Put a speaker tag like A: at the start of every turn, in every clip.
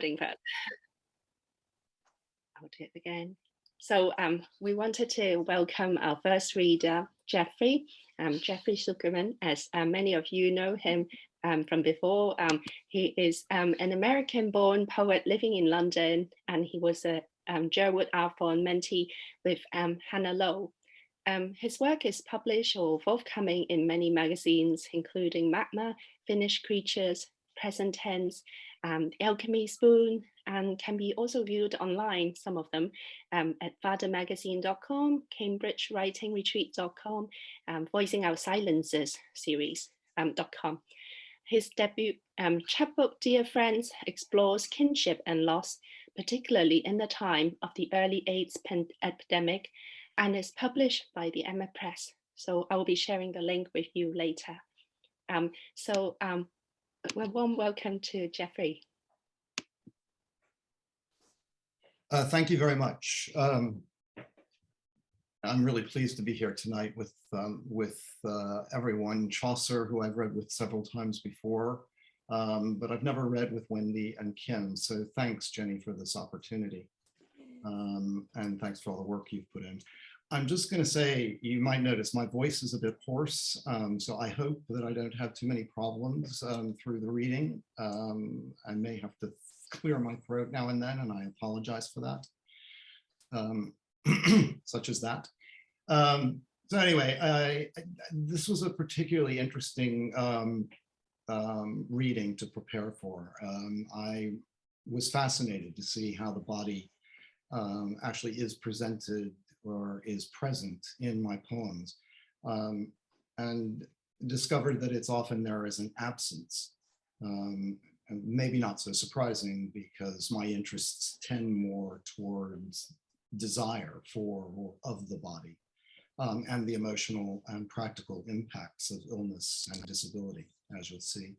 A: But I'll do it again. So we wanted to welcome our first reader, Jeffery, Geoffrey Sugarman, as many of you know him from before. He is an American-born poet living in London, and he was a Gerwood Alphon mentee with Hannah Lowe. His work is published or forthcoming in many magazines, including Magma, Finnish Creatures, Present Tense, Alchemy Spoon, and can be also viewed online, some of them, at fathermagazine.com, cambridgewritingretreat.com, Voicing Our Silences series.com. His debut chapbook, Dear Friends, explores kinship and loss, particularly in the time of the early AIDS epidemic, and is published by the Emma Press. So I will be sharing the link with you later. A warm welcome to Jeffery.
B: Thank you very much. I'm really pleased to be here tonight with everyone. Chaucer, who I've read with several times before, but I've never read with Wendy and Kim. So thanks, Jenny, for this opportunity. And thanks for all the work you've put in. I'm just going to say, you might notice my voice is a bit hoarse, so I hope that I don't have too many problems through the reading. I may have to clear my throat now and then, and I apologize for that, such as that. So anyway, this was a particularly interesting reading to prepare for. I was fascinated to see how the body actually is presented or is present in my poems, and discovered that it's often there as an absence. And maybe not so surprising, because my interests tend more towards desire for or of the body, and the emotional and practical impacts of illness and disability, as you'll see.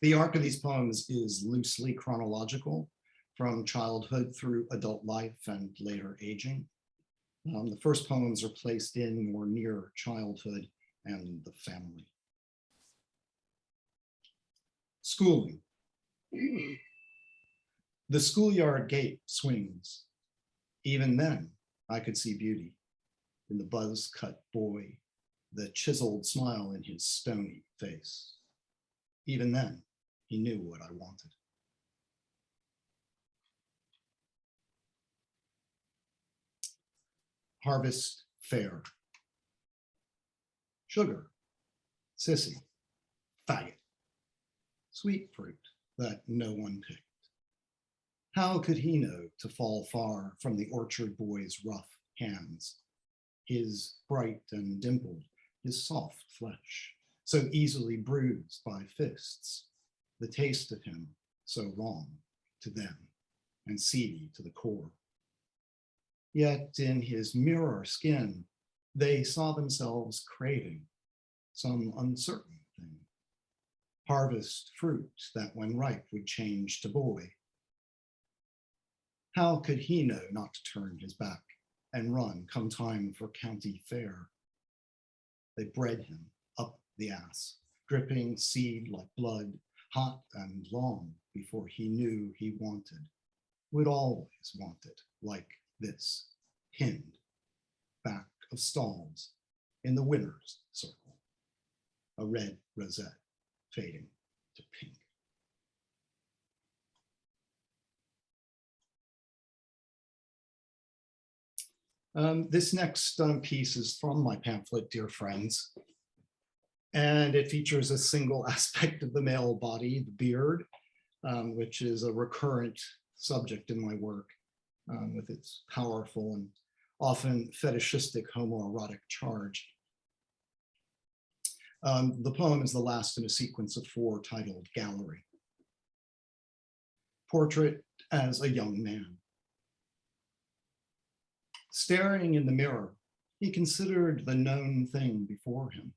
B: The arc of these poems is loosely chronological, from childhood through adult life and later aging. The first poems are placed in or near childhood and the family. Schooling. The schoolyard gate swings. Even then, I could see beauty in the buzz-cut boy, the chiseled smile in his stony face. Even then, he knew what I wanted. Harvest fair. Sugar, sissy, faggot, sweet fruit that no one picked. How could he know to fall far from the orchard boy's rough hands, his bright and dimpled, his soft flesh, so easily bruised by fists, the taste of him so wrong to them and seedy to the core. Yet in his mirror skin, they saw themselves craving some uncertain thing. Harvest fruit that when ripe would change to boy. How could he know not to turn his back and run come time for county fair? They bred him up the ass, dripping seed like blood, hot and long before he knew he wanted, would always want it like this, pinned back of stalls in the winner's circle, a red rosette fading to pink. This next piece is from my pamphlet, Dear Friends, and it features a single aspect of the male body, the beard, which is a recurrent subject in my work, with its powerful and often fetishistic homoerotic charge. The poem is the last in a sequence of 4 titled Gallery. Portrait as a young man. Staring in the mirror, he considered the known thing before him,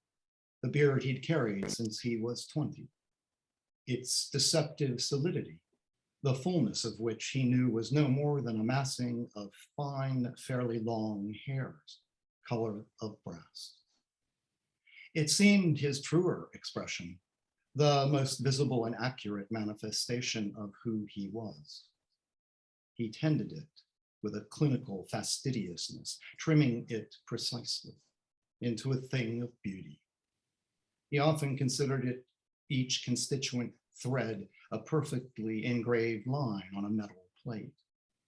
B: the beard he'd carried since he was 20, its deceptive solidity, the fullness of which he knew was no more than a massing of fine, fairly long hairs, color of brass. It seemed his truer expression, the most visible and accurate manifestation of who he was. He tended it with a clinical fastidiousness, trimming it precisely into a thing of beauty. He often considered it each constituent thread a perfectly engraved line on a metal plate,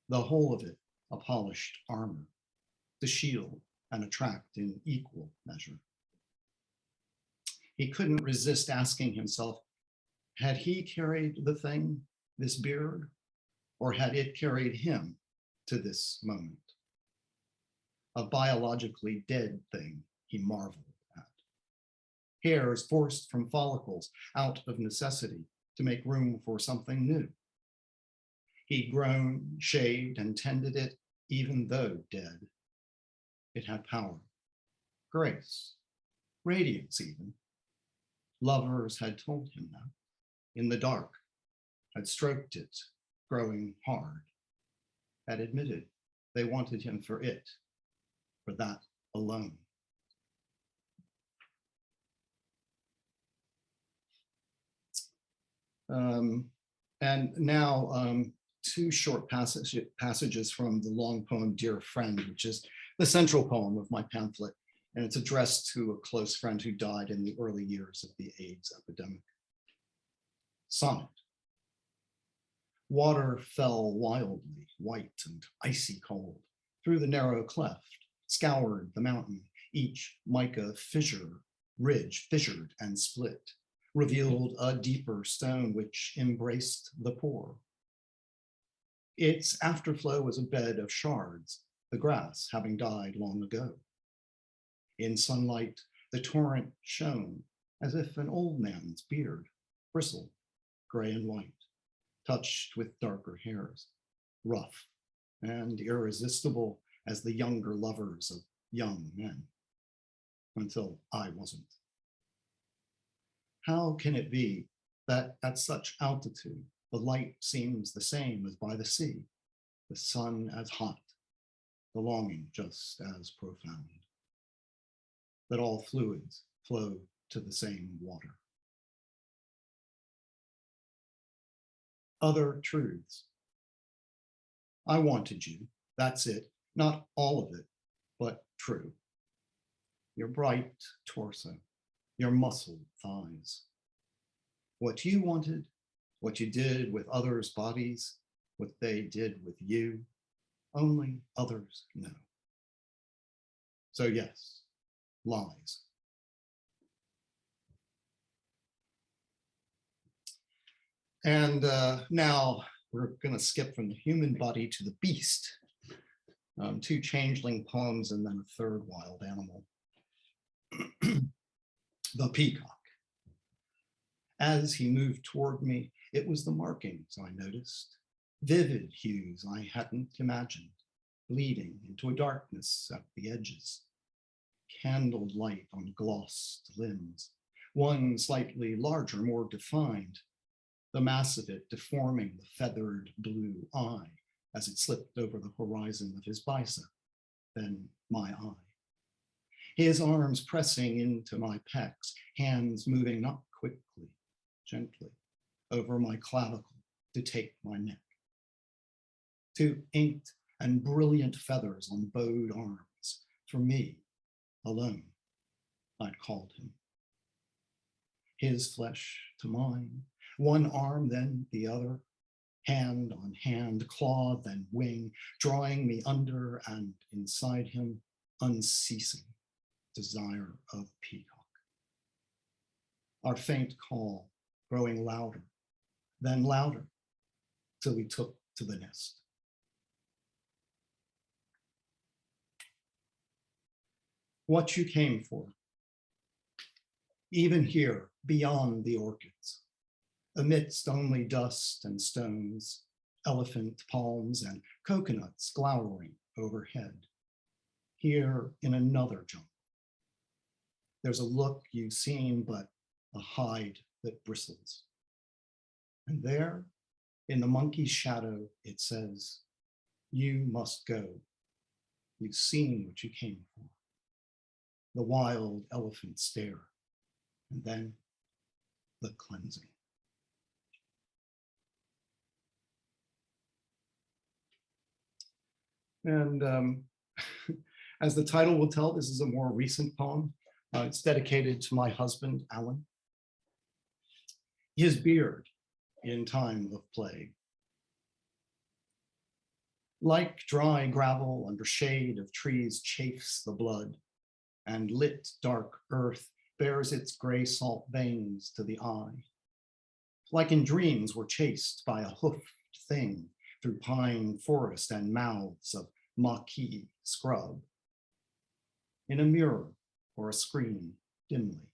B: the whole of it a polished armor, to shield and attract in equal measure. He couldn't resist asking himself, had he carried the thing, this beard, or had it carried him to this moment? A biologically dead thing, he marveled at. Hairs forced from follicles out of necessity to make room for something new. He'd grown, shaved, and tended it even though dead. It had power, grace, radiance even. Lovers had told him that, in the dark, had stroked it, growing hard, had admitted they wanted him for it, for that alone. And now two short passages from the long poem, Dear Friend, which is the central poem of my pamphlet. And it's addressed to a close friend who died in the early years of the AIDS epidemic. Sonnet. Water fell wildly, white and icy cold, through the narrow cleft, scoured the mountain, each mica ridge fissured and split, revealed a deeper stone which embraced the pore. Its afterflow was a bed of shards, the grass having died long ago. In sunlight, the torrent shone as if an old man's beard, bristled, gray and white, touched with darker hairs, rough and irresistible as the younger lovers of young men, until I wasn't. How can it be that at such altitude, the light seems the same as by the sea, the sun as hot, the longing just as profound, that all fluids flow to the same water? Other truths. I wanted you, that's it, not all of it, but true. Your bright torso, your muscled thighs. What you wanted, what you did with others' bodies, what they did with you, only others know. So yes, lies. And now we're going to skip from the human body to the beast. Two changeling poems and then a third wild animal. The peacock. As he moved toward me, it was the markings I noticed, vivid hues I hadn't imagined, bleeding into a darkness at the edges, candled light on glossed limbs, one slightly larger, more defined, the mass of it deforming the feathered blue eye as it slipped over the horizon of his bicep, then my eye. His arms pressing into my pecs, hands moving not quickly, gently, over my clavicle to take my neck. Two inked and brilliant feathers on bowed arms, for me, alone, I'd called him. His flesh to mine, one arm, then the other, hand on hand, claw, then wing, drawing me under and inside him, unceasing desire of peacock. Our faint call growing louder, then louder, till we took to the nest. What you came for, even here, beyond the orchids, amidst only dust and stones, elephant palms and coconuts glowering overhead, here in another jungle. There's a look you've seen, but a hide that bristles. And there, in the monkey's shadow, it says, you must go. You've seen what you came for. The wild elephant stare, and then the cleansing. And as the title will tell, this is a more recent poem. It's dedicated to my husband, Alan. His beard in time of plague. Like dry gravel under shade of trees chafes the blood, and lit dark earth bears its gray salt veins to the eye. Like in dreams we're chased by a hoofed thing through pine forest and mouths of maquis scrub. In a mirror or a screen dimly,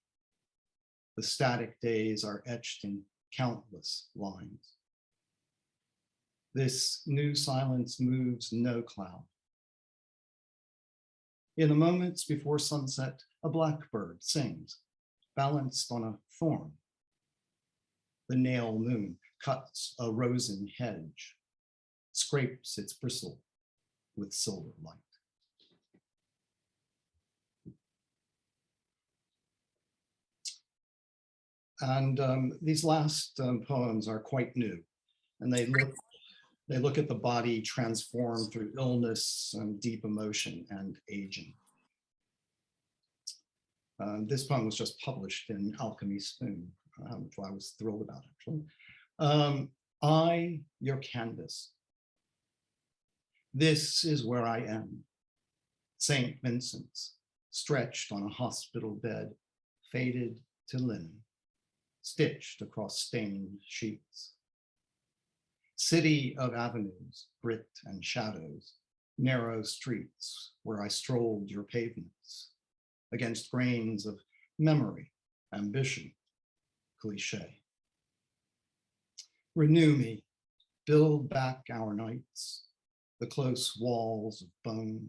B: the static days are etched in countless lines. This new silence moves no cloud. In the moments before sunset, a blackbird sings, balanced on a thorn. The nail moon cuts a rosen hedge, scrapes its bristle with silver light. And these last poems are quite new, and they look at the body transformed through illness and deep emotion and aging. This poem was just published in Alchemy Spoon, which I was thrilled about, actually. I, your canvas. This is where I am. St. Vincent's, stretched on a hospital bed, faded to linen, stitched across stained sheets. City of avenues, grit and shadows, narrow streets where I strolled your pavements, against grains of memory, ambition, cliche. Renew me, build back our nights, the close walls of bone,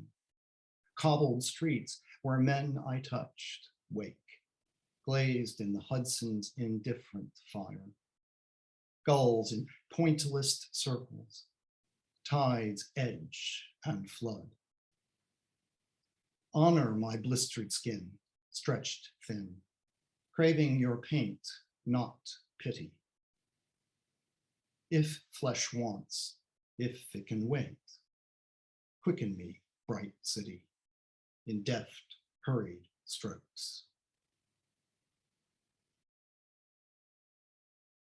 B: cobbled streets where men I touched wake, glazed in the Hudson's indifferent fire. Gulls in pointillist circles, tides edge and flood. Honor my blistered skin, stretched thin, craving your paint, not pity. If flesh wants, if it can wait, quicken me, bright city, in deft, hurried strokes.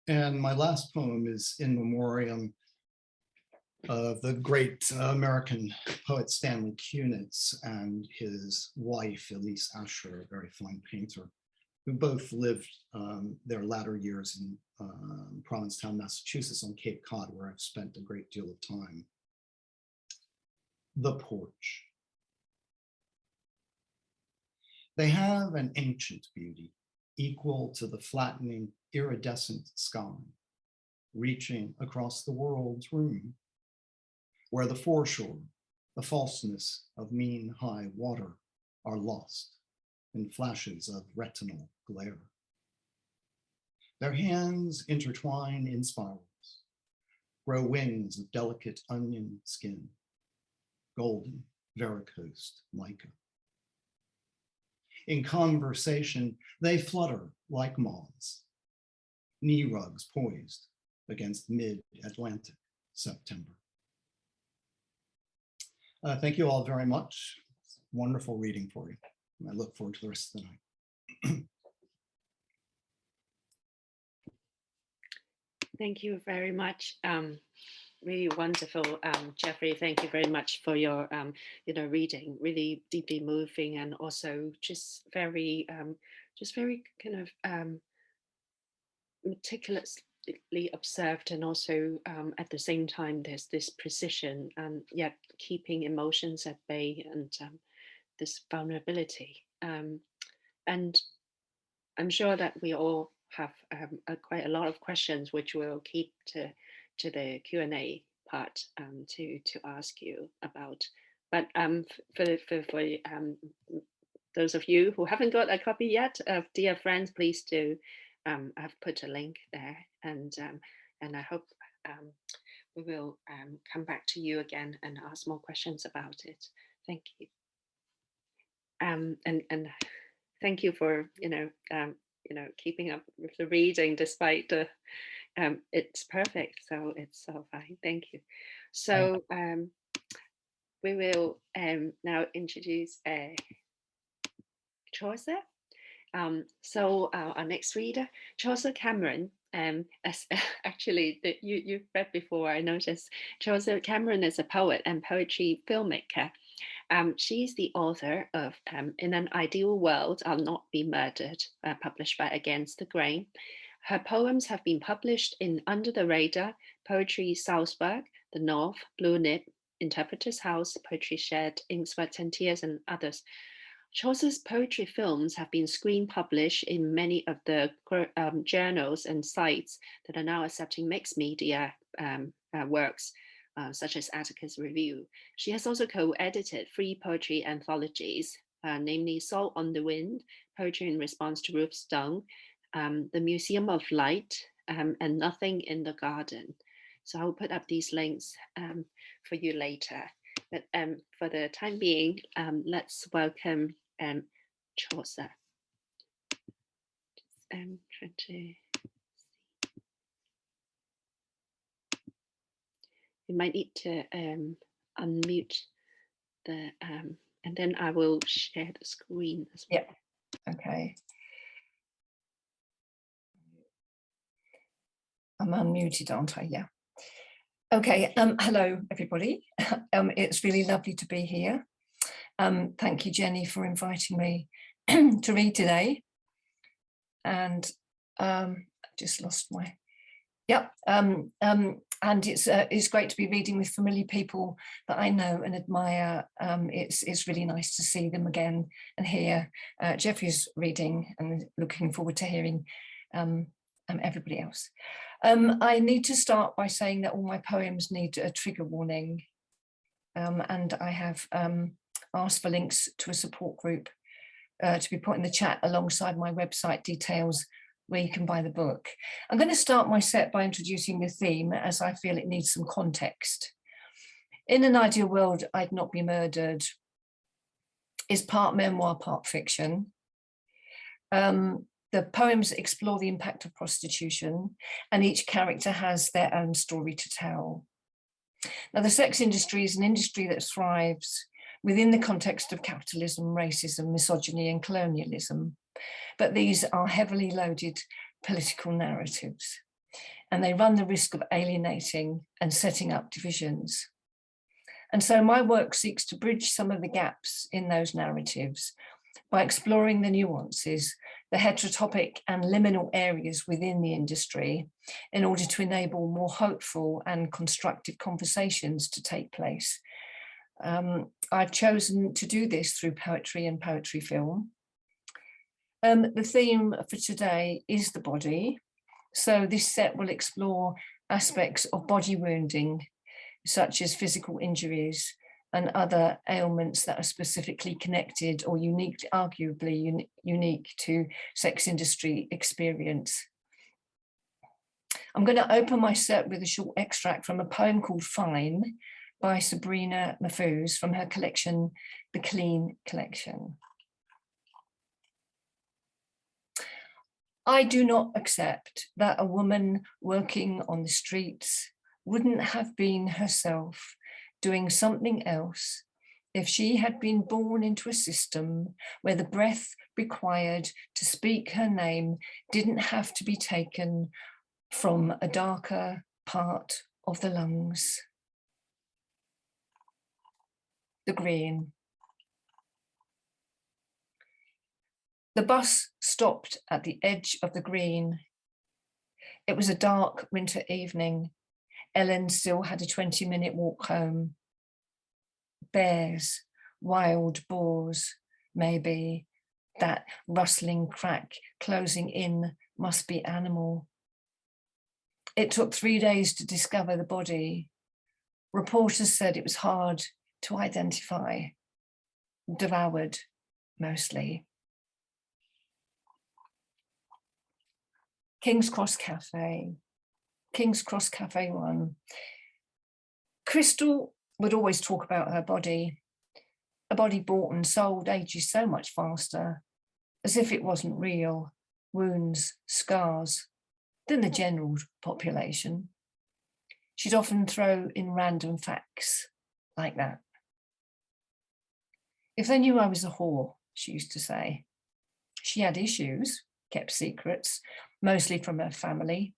B: And my last poem is in memoriam of the great American poet Stanley Kunitz and his wife, Elise Asher, a very fine painter, who both lived their latter years in Provincetown, Massachusetts on Cape Cod, where I've spent a great deal of time. The porch. They have an ancient beauty, equal to the flattening iridescent sky, reaching across the world's room, where the foreshore, the falseness of mean high water are lost in flashes of retinal glare. Their hands intertwine in spirals, grow wings of delicate onion skin, golden varicosed mica. In conversation, they flutter like moths, knee rugs poised against mid-Atlantic September. Thank you all very much. Wonderful reading for you. I look forward to the rest of the night.
A: Thank you very much. Really wonderful, Jeffrey. Thank you very much for your, reading. Really deeply moving, and also just very kind of meticulously observed, and also at the same time there's this precision and yet keeping emotions at bay, and this vulnerability. And I'm sure that we all have quite a lot of questions, which we'll keep to the Q&A part to ask you about. But for those of you who haven't got a copy yet of Dear Friends, please do. I've put a link there, and I hope we will come back to you again and ask more questions about it. Thank you. And thank you for keeping up with the reading despite the it's perfect, so it's so fine. Thank you. So we will now introduce Chaucer. So our next reader, Chaucer Cameron. As actually you've read before, I noticed Chaucer Cameron is a poet and poetry filmmaker. She's the author of In an Ideal World, I'll Not Be Murdered, published by Against the Grain. Her poems have been published in Under the Radar, Poetry Salzburg, The North, Blue Nib, Interpreter's House, Poetry Shed, Ink, Sweat and Tears, and others. Chaucer's poetry films have been screen published in many of the journals and sites that are now accepting mixed media works, such as Atticus Review. She has also co-edited 3 poetry anthologies, namely Salt on the Wind, Poetry in Response to Ruth Stone, The Museum of Light, and Nothing in the Garden. So I'll put up these links for you later. But for the time being, let's welcome Chaucer. Trying to you might need to unmute the and then I will share the screen as well.
C: Yeah. Okay. I'm unmuted, aren't I? Yeah. Okay. Hello, everybody. It's really lovely to be here. Thank you, Jenny, for inviting me to read today. And just lost my. Yep. And it's great to be reading with familiar people that I know and admire. It's really nice to see them again and hear Jeffrey's reading, and looking forward to hearing everybody else. I need to start by saying that all my poems need a trigger warning, and I have asked for links to a support group to be put in the chat alongside my website details where you can buy the book. I'm going to start my set by introducing the theme, as I feel it needs some context. In an Ideal World, I'd Not Be Murdered is part memoir, part fiction. The poems explore the impact of prostitution, and each character has their own story to tell. Now, the sex industry is an industry that thrives within the context of capitalism, racism, misogyny, and colonialism. But these are heavily loaded political narratives, and they run the risk of alienating and setting up divisions. And so my work seeks to bridge some of the gaps in those narratives by exploring the nuances, the heterotopic and liminal areas within the industry, in order to enable more hopeful and constructive conversations to take place. I've chosen to do this through poetry and poetry film. The theme for today is the body. So this set will explore aspects of body wounding, such as physical injuries and other ailments that are specifically connected or unique, arguably unique to sex industry experience. I'm going to open my set with a short extract from a poem called Fine by Sabrina Mahfouz from her collection, The Clean Collection. I do not accept that a woman working on the streets wouldn't have been herself doing something else if she had been born into a system where the breath required to speak her name didn't have to be taken from a darker part of the lungs. The Green. The bus stopped at the edge of the green. It was a dark winter evening. Ellen still had a 20-minute walk home. Bears, wild boars, maybe. That rustling crack closing in must be animal. It took 3 days to discover the body. Reporters said it was hard to identify. Devoured, mostly. King's Cross Cafe, King's Cross Cafe 1. Crystal would always talk about her body. A body bought and sold ages so much faster, as if it wasn't real, wounds, scars than the general population. She'd often throw in random facts like that. If they knew I was a whore, she used to say. She had issues, kept secrets, mostly from her family.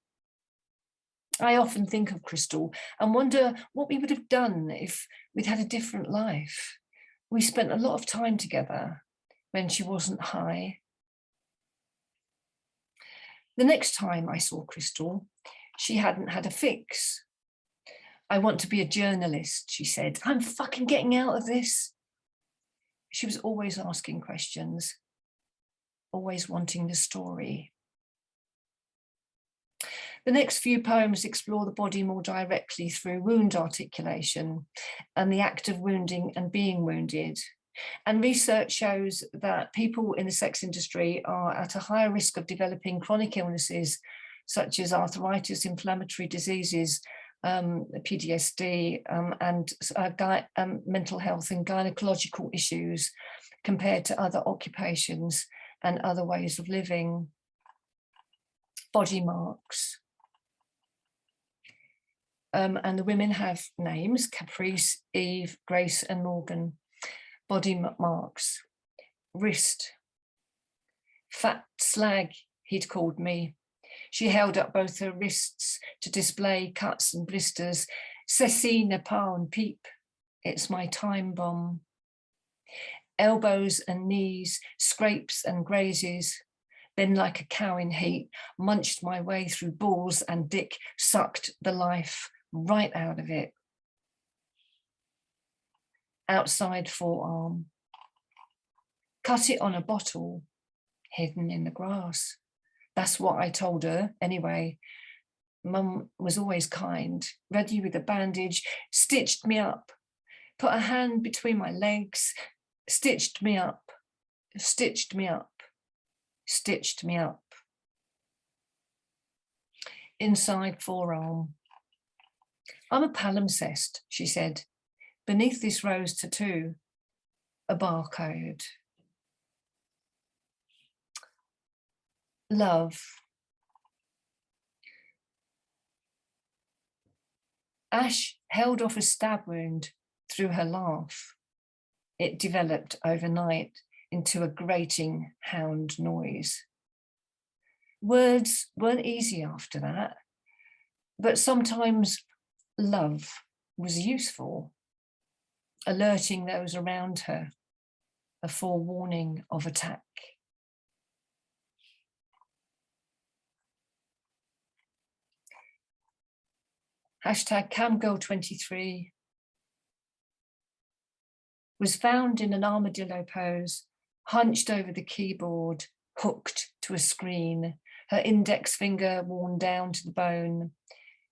C: I often think of Crystal and wonder what we would have done if we'd had a different life. We spent a lot of time together when she wasn't high. The next time I saw Crystal, she hadn't had a fix. I want to be a journalist, she said. I'm fucking getting out of this. She was always asking questions, always wanting the story. The next few poems explore the body more directly through wound articulation and the act of wounding and being wounded. And research shows that people in the sex industry are at a higher risk of developing chronic illnesses such as arthritis, inflammatory diseases, PTSD, and mental health and gynecological issues compared to other occupations and other ways of living. Body marks. And the women have names: Caprice, Eve, Grace, and Morgan. Body marks. Wrist. Fat slag, he'd called me. She held up both her wrists to display cuts and blisters. Ceci, Nepal, and Peep. It's my time bomb. Elbows and knees, scrapes and grazes. Then like a cow in heat, munched my way through balls and dick, sucked the life right out of it. Outside forearm. Cut it on a bottle, hidden in the grass. That's what I told her anyway. Mum was always kind, ready with a bandage, stitched me up, put a hand between my legs, stitched me up, stitched me up, stitched me up. Inside forearm. I'm a palimpsest, she said. Beneath this rose tattoo, a barcode. Love. Ash held off a stab wound through her laugh. It developed overnight into a grating hound noise. Words weren't easy after that, but sometimes love was useful, alerting those around her, a forewarning of attack. Hashtag Camgirl23 was found in an armadillo pose, hunched over the keyboard, hooked to a screen, her index finger worn down to the bone,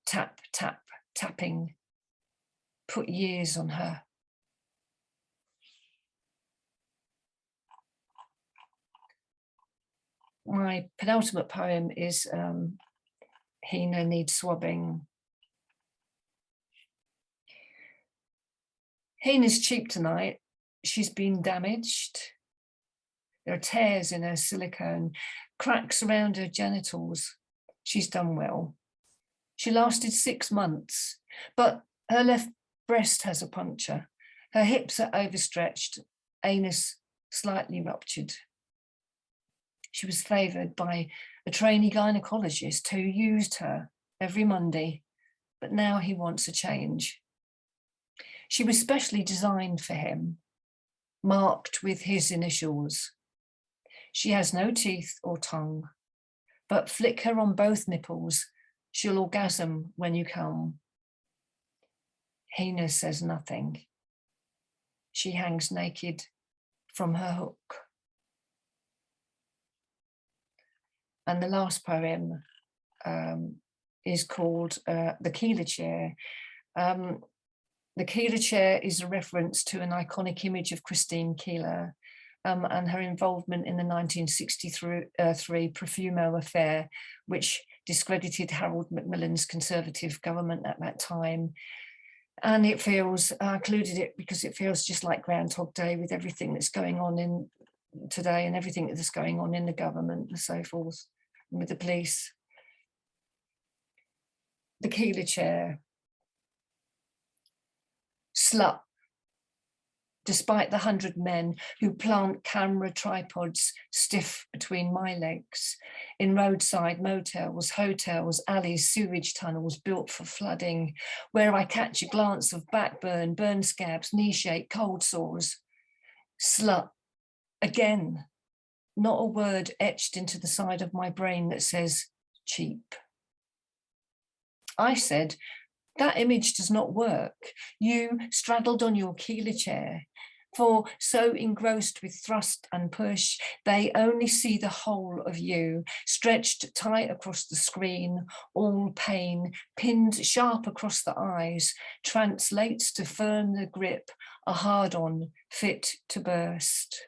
C: tap, tap, tapping, put years on her. My penultimate poem is Hina Needs Swabbing. Hina's cheap tonight. She's been damaged. There are tears in her silicone, cracks around her genitals. She's done well. She lasted 6 months, but her left breast has a puncture. Her hips are overstretched, anus slightly ruptured. She was favoured by a trainee gynecologist who used her every Monday, but now he wants a change. She was specially designed for him, marked with his initials. She has no teeth or tongue, but flick her on both nipples, she'll orgasm when you come. Hina says nothing. She hangs naked from her hook. And the last poem is called The Keeler Chair. The Keeler Chair is a reference to an iconic image of Christine Keeler and her involvement in the 1963 Profumo affair, which discredited Harold Macmillan's Conservative government at that time. And it feels, I included it because it feels just like Groundhog Day with everything that's going on in today and everything that's going on in the government and so forth, and with the police. The Keeler chair. Slut. Despite the 100 men who plant camera tripods stiff between my legs, in roadside motels, hotels, alleys, sewage tunnels built for flooding, where I catch a glance of backburn, burn scabs, knee shake, cold sores. Slut, again, not a word etched into the side of my brain that says cheap. I said, that image does not work. You straddled on your Keeler chair, for so engrossed with thrust and push, they only see the whole of you, stretched tight across the screen, all pain, pinned sharp across the eyes, translates to firm the grip, a hard-on fit to burst.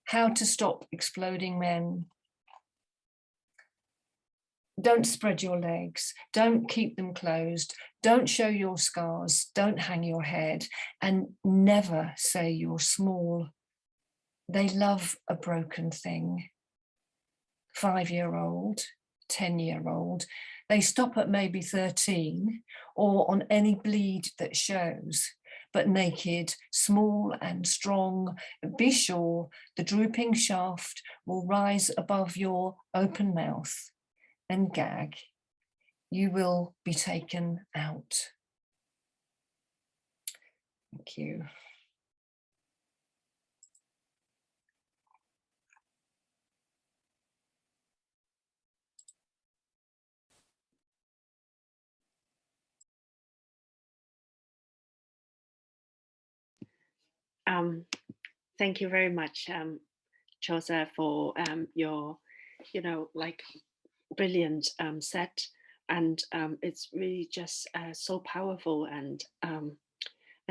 C: How to stop exploding men. Don't spread your legs, don't keep them closed, don't show your scars, don't hang your head, and never say you're small. They love a broken thing. 5-year-old, 10-year-old, they stop at maybe 13 or on any bleed that shows, but naked, small and strong, be sure the drooping shaft will rise above your open mouth and gag. You will be taken out. Thank you.
A: Thank you very much, Chaucer, for your, brilliant set, and it's really just so powerful, and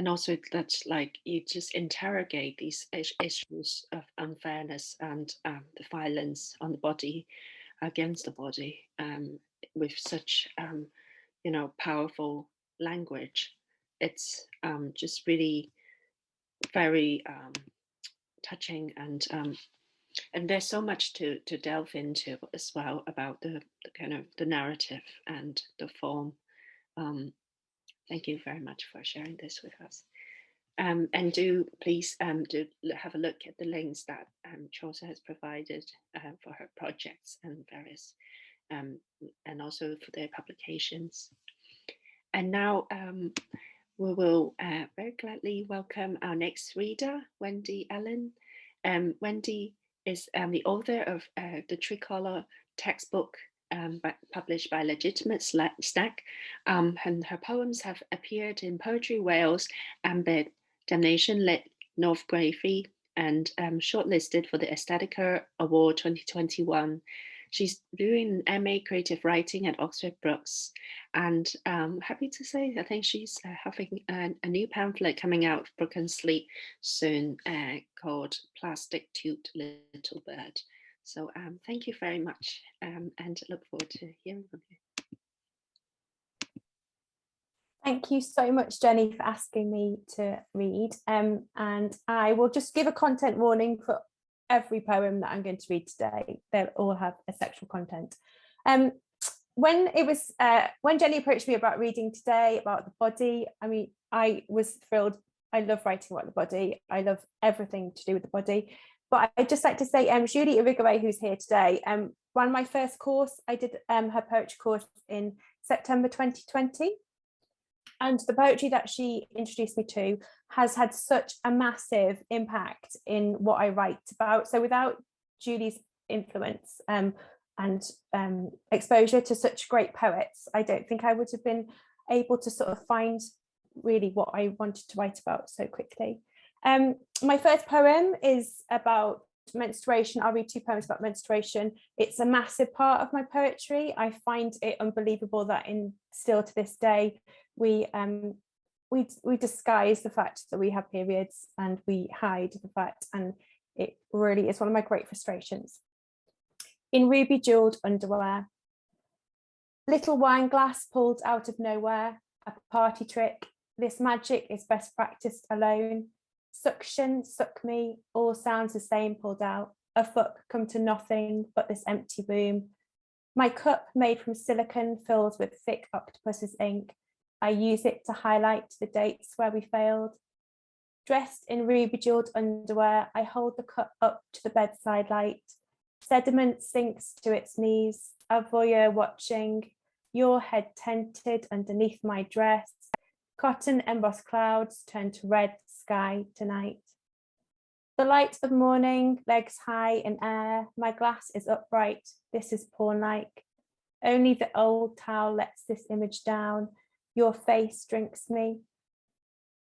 A: also that you just interrogate these issues of unfairness and the violence on the body, against the body, with such powerful language. It's just really very touching, and there's so much to delve into as well about the kind of the narrative and the form. Thank you very much for sharing this with us. And do please do have a look at the links that Chaucer has provided for her projects and various, and also for their publications. And now we will very gladly welcome our next reader, Wendy Allen. Wendy is the author of the Tricolour textbook published by Legitimate Stack, and her poems have appeared in Poetry Wales and the Damnation Lit Northgraphy, and shortlisted for the Aesthetica Award 2021. She's doing MA Creative Writing at Oxford Brookes, and happy to say I think she's having a new pamphlet coming out of Brook and Sleep soon called Plastic Toot Little Bird. So thank you very much, and look forward to hearing from you.
D: Thank you so much, Jenny, for asking me to read. And I will just give a content warning for every poem that I'm going to read today. They all have a sexual content. When Jenny approached me about reading today about the body, I mean, I was thrilled. I love writing about the body. I love everything to do with the body. But I'd just like to say, Julie Irigaway, who's here today, ran my first course. I did her poetry course in September 2020. And the poetry that she introduced me to has had such a massive impact in what I write about. So without Julie's influence and exposure to such great poets, I don't think I would have been able to sort of find really what I wanted to write about so quickly. My first poem is about menstruation. I'll read 2 poems about menstruation. It's a massive part of my poetry. I find it unbelievable that still to this day we disguise the fact that we have periods, and we hide the fact, and it really is one of my great frustrations. In ruby jeweled underwear, little wine glass pulled out of nowhere, a party trick. This magic is best practiced alone. Suction, suck me, all sounds the same pulled out. A fuck come to nothing but this empty room. My cup made from silicon fills with thick octopus's ink. I use it to highlight the dates where we failed. Dressed in ruby jeweled underwear, I hold the cup up to the bedside light. Sediment sinks to its knees, a voyeur watching, your head tented underneath my dress. Cotton embossed clouds turn to red sky tonight. The light of morning, legs high in air, my glass is upright, this is porn-like. Only the old towel lets this image down, your face drinks me.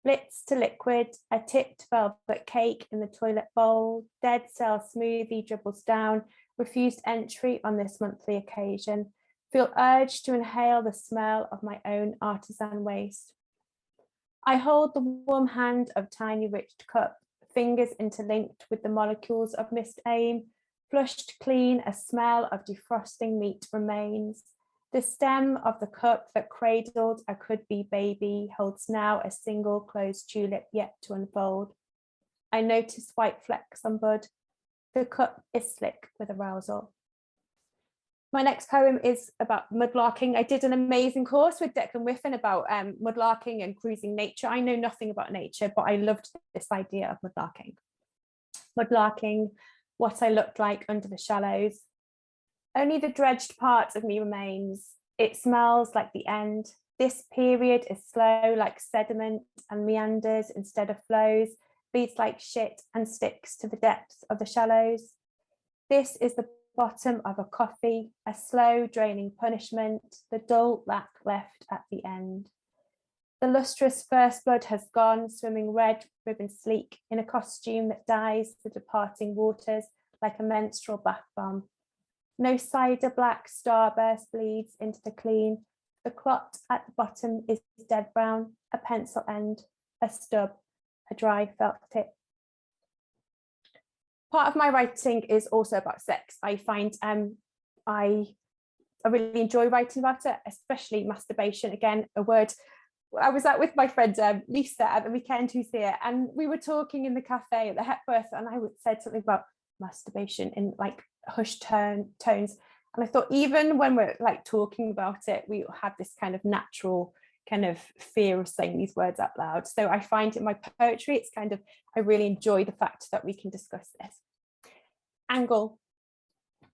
D: Blitz to liquid, a tipped velvet cake in the toilet bowl, dead cell smoothie dribbles down, refused entry on this monthly occasion. Feel urged to inhale the smell of my own artisan waste. I hold the warm hand of tiny riched cup, fingers interlinked with the molecules of missed aim, flushed clean, a smell of defrosting meat remains. The stem of the cup that cradled a could-be baby holds now a single closed tulip yet to unfold. I notice white flecks on bud. The cup is slick with arousal. My next poem is about mudlarking. I did an amazing course with Declan Whiffen about mudlarking and cruising nature. I know nothing about nature, but I loved this idea of mudlarking. Mudlarking, what I looked like under the shallows. Only the dredged part of me remains. It smells like the end. This period is slow like sediment and meanders instead of flows, bleeds like shit and sticks to the depths of the shallows. This is the bottom of a coffee, a slow draining punishment, the dull lack left at the end. The lustrous first blood has gone, swimming red ribbon sleek in a costume that dyes the departing waters like a menstrual bath bomb. No cider black starburst bleeds into the clean. The clot at the bottom is dead brown, a pencil end, a stub, a dry felt tip. Part of my writing is also about sex. I find I really enjoy writing about it, especially masturbation. Again, a word. I was out with my friend Lisa at the weekend, who's here, and we were talking in the cafe at the Hepworth, and I said something about masturbation in like hushed tones, and I thought even when we're like talking about it, we have this kind of natural kind of fear of saying these words out loud. So I find in my poetry, it's kind of, I really enjoy the fact that we can discuss this. Angle.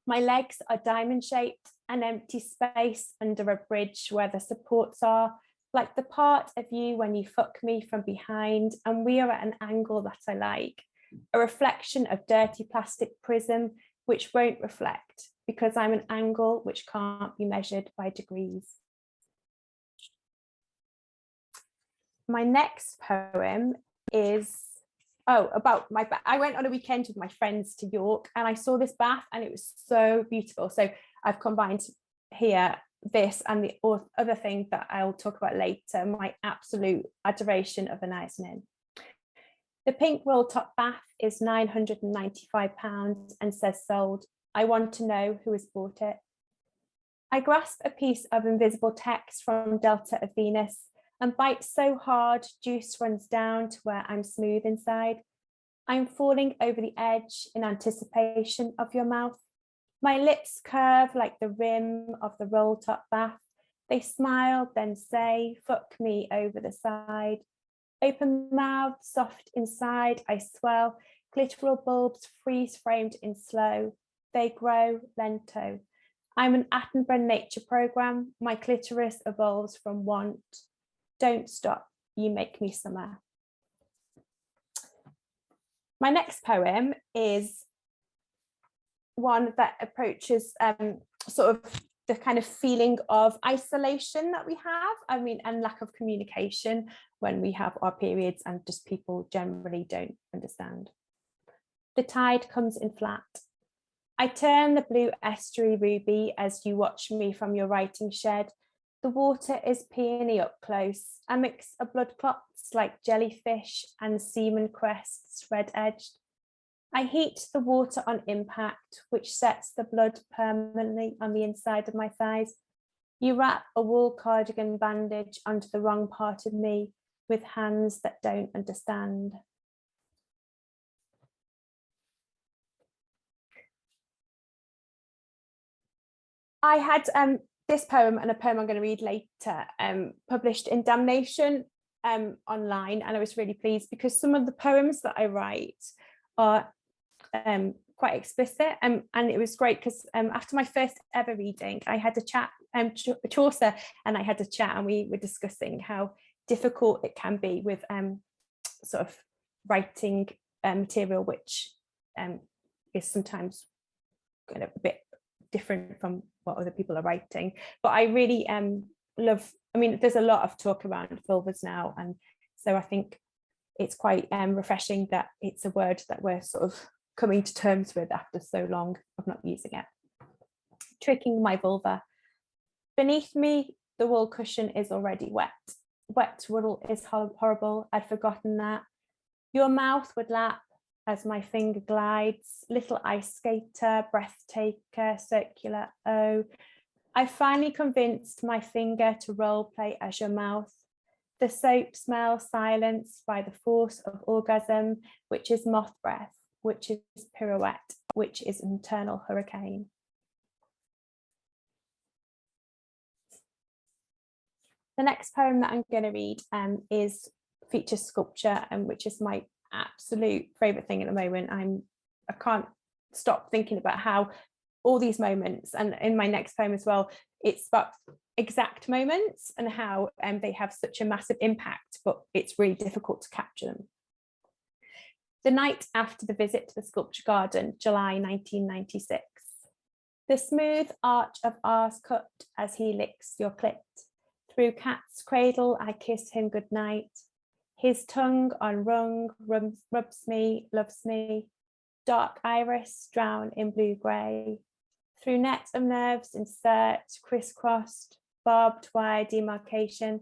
D: My legs are diamond shaped, an empty space under a bridge where the supports are, like the part of you when you fuck me from behind and we are at an angle that I like, a reflection of dirty plastic prism which won't reflect because I'm an angle which can't be measured by degrees. My next poem is about I went on a weekend with my friends to York and I saw this bath and it was so beautiful. So I've combined here this and the other thing that I'll talk about later, my absolute adoration of an Inn. The pink roll top bath is £995 and says sold. I want to know who has bought it. I grasp a piece of invisible text from Delta of Venus and bite so hard, juice runs down to where I'm smooth inside. I'm falling over the edge in anticipation of your mouth. My lips curve like the rim of the roll top bath. They smile, then say, fuck me over the side. Open mouth, soft inside, I swell. Clitoral bulbs freeze framed in slow. They grow lento. I'm an Attenborough nature program. My clitoris evolves from want. Don't stop, you make me summer. My next poem is one that approaches sort of the kind of feeling of isolation that we have, and lack of communication when we have our periods and just people generally don't understand. The tide comes in flat. I turn the blue estuary ruby as you watch me from your writing shed. The water is peony up close, a mix of blood clots like jellyfish and semen crests red-edged. I heat the water on impact, which sets the blood permanently on the inside of my thighs. You wrap a wool cardigan bandage onto the wrong part of me with hands that don't understand. I had this poem and a poem I'm going to read later published in Damnation online, and I was really pleased because some of the poems that I write are quite explicit, and it was great because after my first ever reading I had a chat, Chaucer and I had a chat, and we were discussing how difficult it can be with sort of writing material which is sometimes kind of a bit different from what other people are writing. But I really love, I mean, there's a lot of talk around vulvas now, and so I think it's quite refreshing that it's a word that we're sort of coming to terms with after so long of not using it. Tricking my vulva. Beneath me, the wool cushion is already wet. Wet wool is horrible, I'd forgotten that. Your mouth would lap as my finger glides, little ice skater, breath taker, circular, oh. I finally convinced my finger to role play as your mouth. The soap smell silenced by the force of orgasm, which is moth breath, which is pirouette, which is internal hurricane. The next poem that I'm going to read features sculpture, which is my absolute favourite thing at the moment. I can't stop thinking about how all these moments, and in my next poem as well, it's about exact moments and how they have such a massive impact, but it's really difficult to capture them. The night after the visit to the sculpture garden, July 1996. The smooth arch of ours cut as he licks your clit. Through cat's cradle, I kiss him goodnight. His tongue on rung rubs me, loves me. Dark iris drown in blue-grey. Through net of nerves insert, crisscrossed, barbed wire demarcation.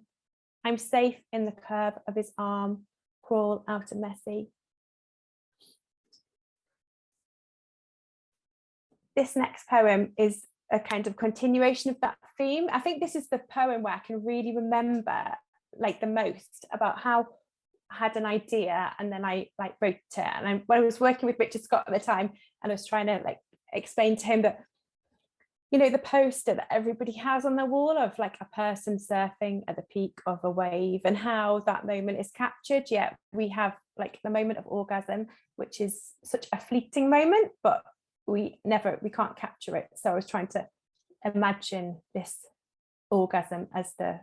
D: I'm safe in the curve of his arm, crawl out of messy. This next poem is a kind of continuation of that theme. I think this is the poem where I can really remember like the most about how I had an idea and then I like wrote it. And when I was working with Richard Scott at the time, and I was trying to like explain to him that, you know, the poster that everybody has on their wall of like a person surfing at the peak of a wave and how that moment is captured. Yet we have like the moment of orgasm, which is such a fleeting moment, but we can't capture it. So I was trying to imagine this orgasm as the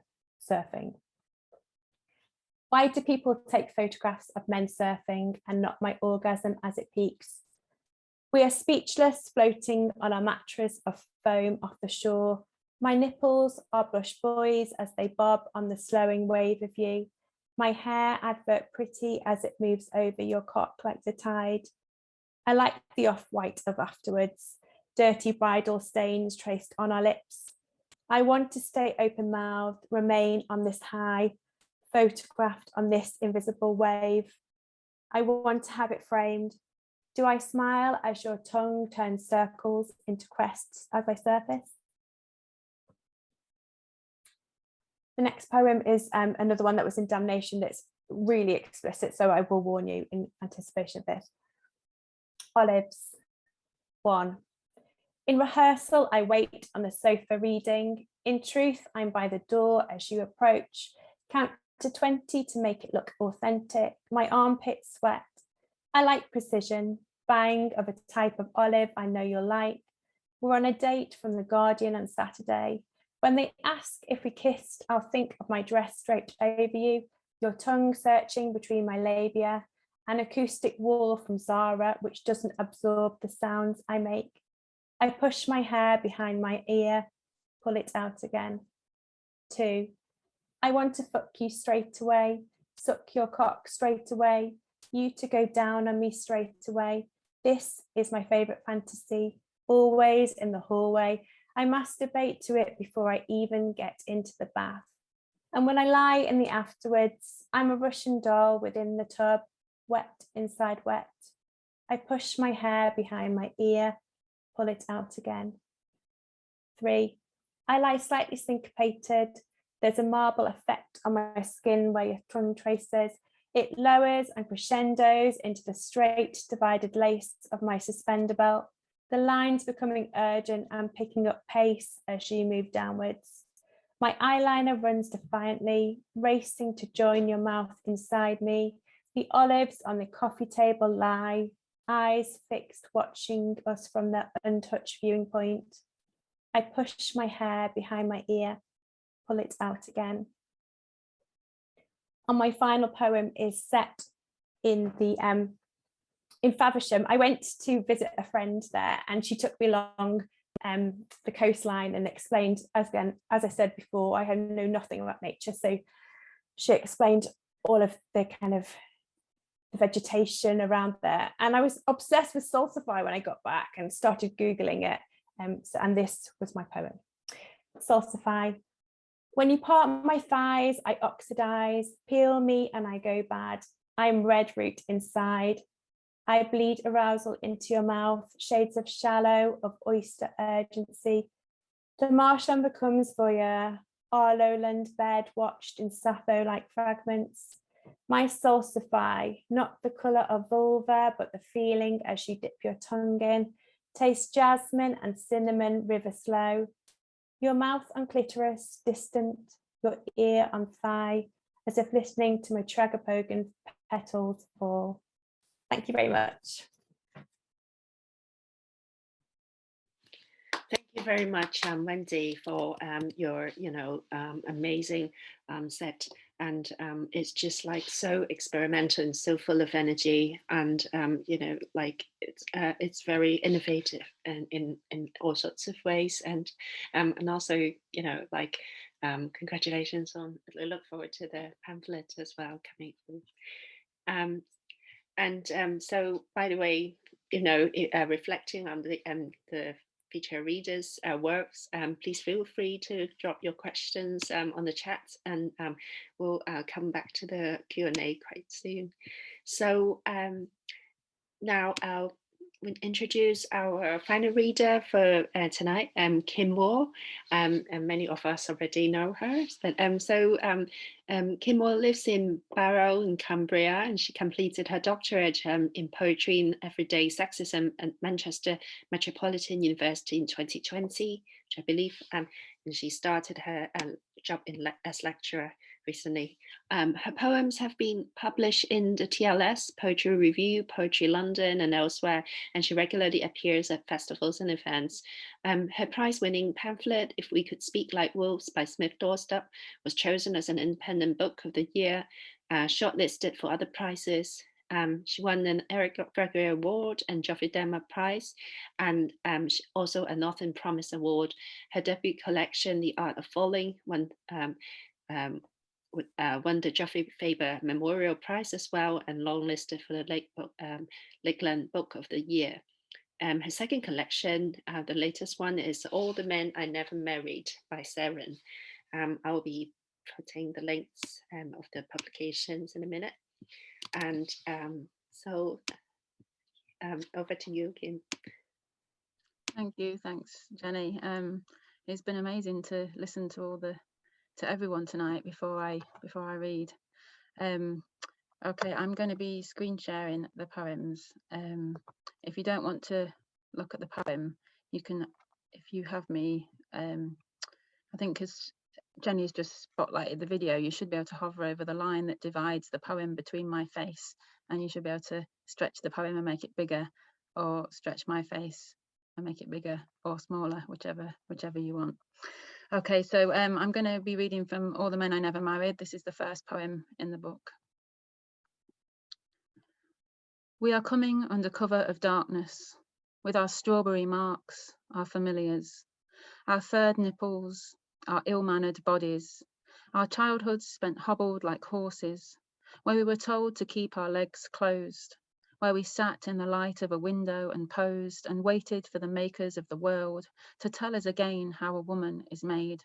D: surfing. Why do people take photographs of men surfing and not my orgasm as it peaks? We are speechless, floating on our mattress of foam off the shore. My nipples are blush boys as they bob on the slowing wave of you. My hair advert pretty as it moves over your cock like the tide. I like the off-white of afterwards, dirty bridal stains traced on our lips. I want to stay open-mouthed, remain on this high, photographed on this invisible wave. I want to have it framed. Do I smile as your tongue turns circles into crests as I surface? The next poem is another one that was in Damnation that's really explicit, so I will warn you in anticipation of this. Olives. 1. In rehearsal, I wait on the sofa reading. In truth, I'm by the door as you approach. Count to 20 to make it look authentic. My armpits sweat. I like precision, bang of a type of olive I know you'll like. We're on a date from The Guardian on Saturday. When they ask if we kissed, I'll think of my dress draped over you, your tongue searching between my labia, an acoustic wall from Zara which doesn't absorb the sounds I make. I push my hair behind my ear, pull it out again. 2. I want to fuck you straight away, suck your cock straight away, you to go down on me straight away. This is my favourite fantasy, always in the hallway. I masturbate to it before I even get into the bath. And when I lie in the afterwards, I'm a Russian doll within the tub, wet inside wet. I push my hair behind my ear, pull it out again. 3. I lie slightly syncopated. There's a marble effect on my skin where your tongue traces. It lowers and crescendos into the straight divided lace of my suspender belt. the lines becoming urgent and picking up pace as you move downwards. My eyeliner runs defiantly, racing to join your mouth inside me. The olives on the coffee table lie, eyes fixed, watching us from their untouched viewing point. I push my hair behind my ear, pull it out again. And my final poem is set in the in Faversham. I went to visit a friend there, and she took me along the coastline and explained, as I said before, I know nothing about nature, so she explained all of the kind of the vegetation around there, and I was obsessed with salsify when I got back and started Googling it, and this was my poem. Salsify. When you part my thighs, I oxidize, peel me and I go bad. I'm red root inside. I bleed arousal into your mouth, shades of shallow, of oyster urgency. The marshland becomes voyeur, our lowland bed watched in Sappho like fragments. My salsify, not the colour of vulva, but the feeling as you dip your tongue in. Taste jasmine and cinnamon, river slow. Your mouth on clitoris, distant, your ear on thigh, as if listening to my Tragopogan petals fall. Thank you very much.
A: Thank you very much, Wendy, for your, amazing set. And it's just like so experimental and so full of energy, and it's very innovative and in all sorts of ways, and also congratulations on. I look forward to the pamphlet as well coming through. So, by the way, reflecting on the feature readers' works, please feel free to drop your questions on the chat, and we'll come back to the Q&A quite soon. So now I'll introduce our final reader for tonight, Kim Moore, and many of us already know her. But Kim Moore lives in Barrow in Cumbria, and she completed her doctorate in Poetry and Everyday Sexism at Manchester Metropolitan University in 2020, which I believe, and she started her job as lecturer recently. Her poems have been published in the TLS, Poetry Review, Poetry London and elsewhere, and she regularly appears at festivals and events. Her prize-winning pamphlet, If We Could Speak Like Wolves by Smith-Doorstop, was chosen as an independent book of the year, shortlisted for other prizes. She won an Eric Gregory Award and Geoffrey Dearmer Prize, and also a Northern Promise Award. Her debut collection, The Art of Falling, won the Geoffrey Faber Memorial Prize as well, and longlisted for the Lakeland Book of the Year. Her second collection, the latest one, is All the Men I Never Married by Seren. I'll be putting the links of the publications in a minute. And so over to you, Kim.
E: Thank you. Thanks, Jenny. It's been amazing to listen to everyone tonight before I read. Okay, I'm going to be screen sharing the poems. If you don't want to look at the poem, you can, if you have me, I think because Jenny's just spotlighted the video, you should be able to hover over the line that divides the poem between my face, and you should be able to stretch the poem and make it bigger, or stretch my face and make it bigger or smaller, whichever you want. Okay, so I'm going to be reading from All the Men I Never Married. This is the first poem in the book. We are coming under cover of darkness, with our strawberry marks, our familiars, our third nipples, our ill-mannered bodies, our childhoods spent hobbled like horses, where we were told to keep our legs closed, where we sat in the light of a window and posed and waited for the makers of the world to tell us again how a woman is made.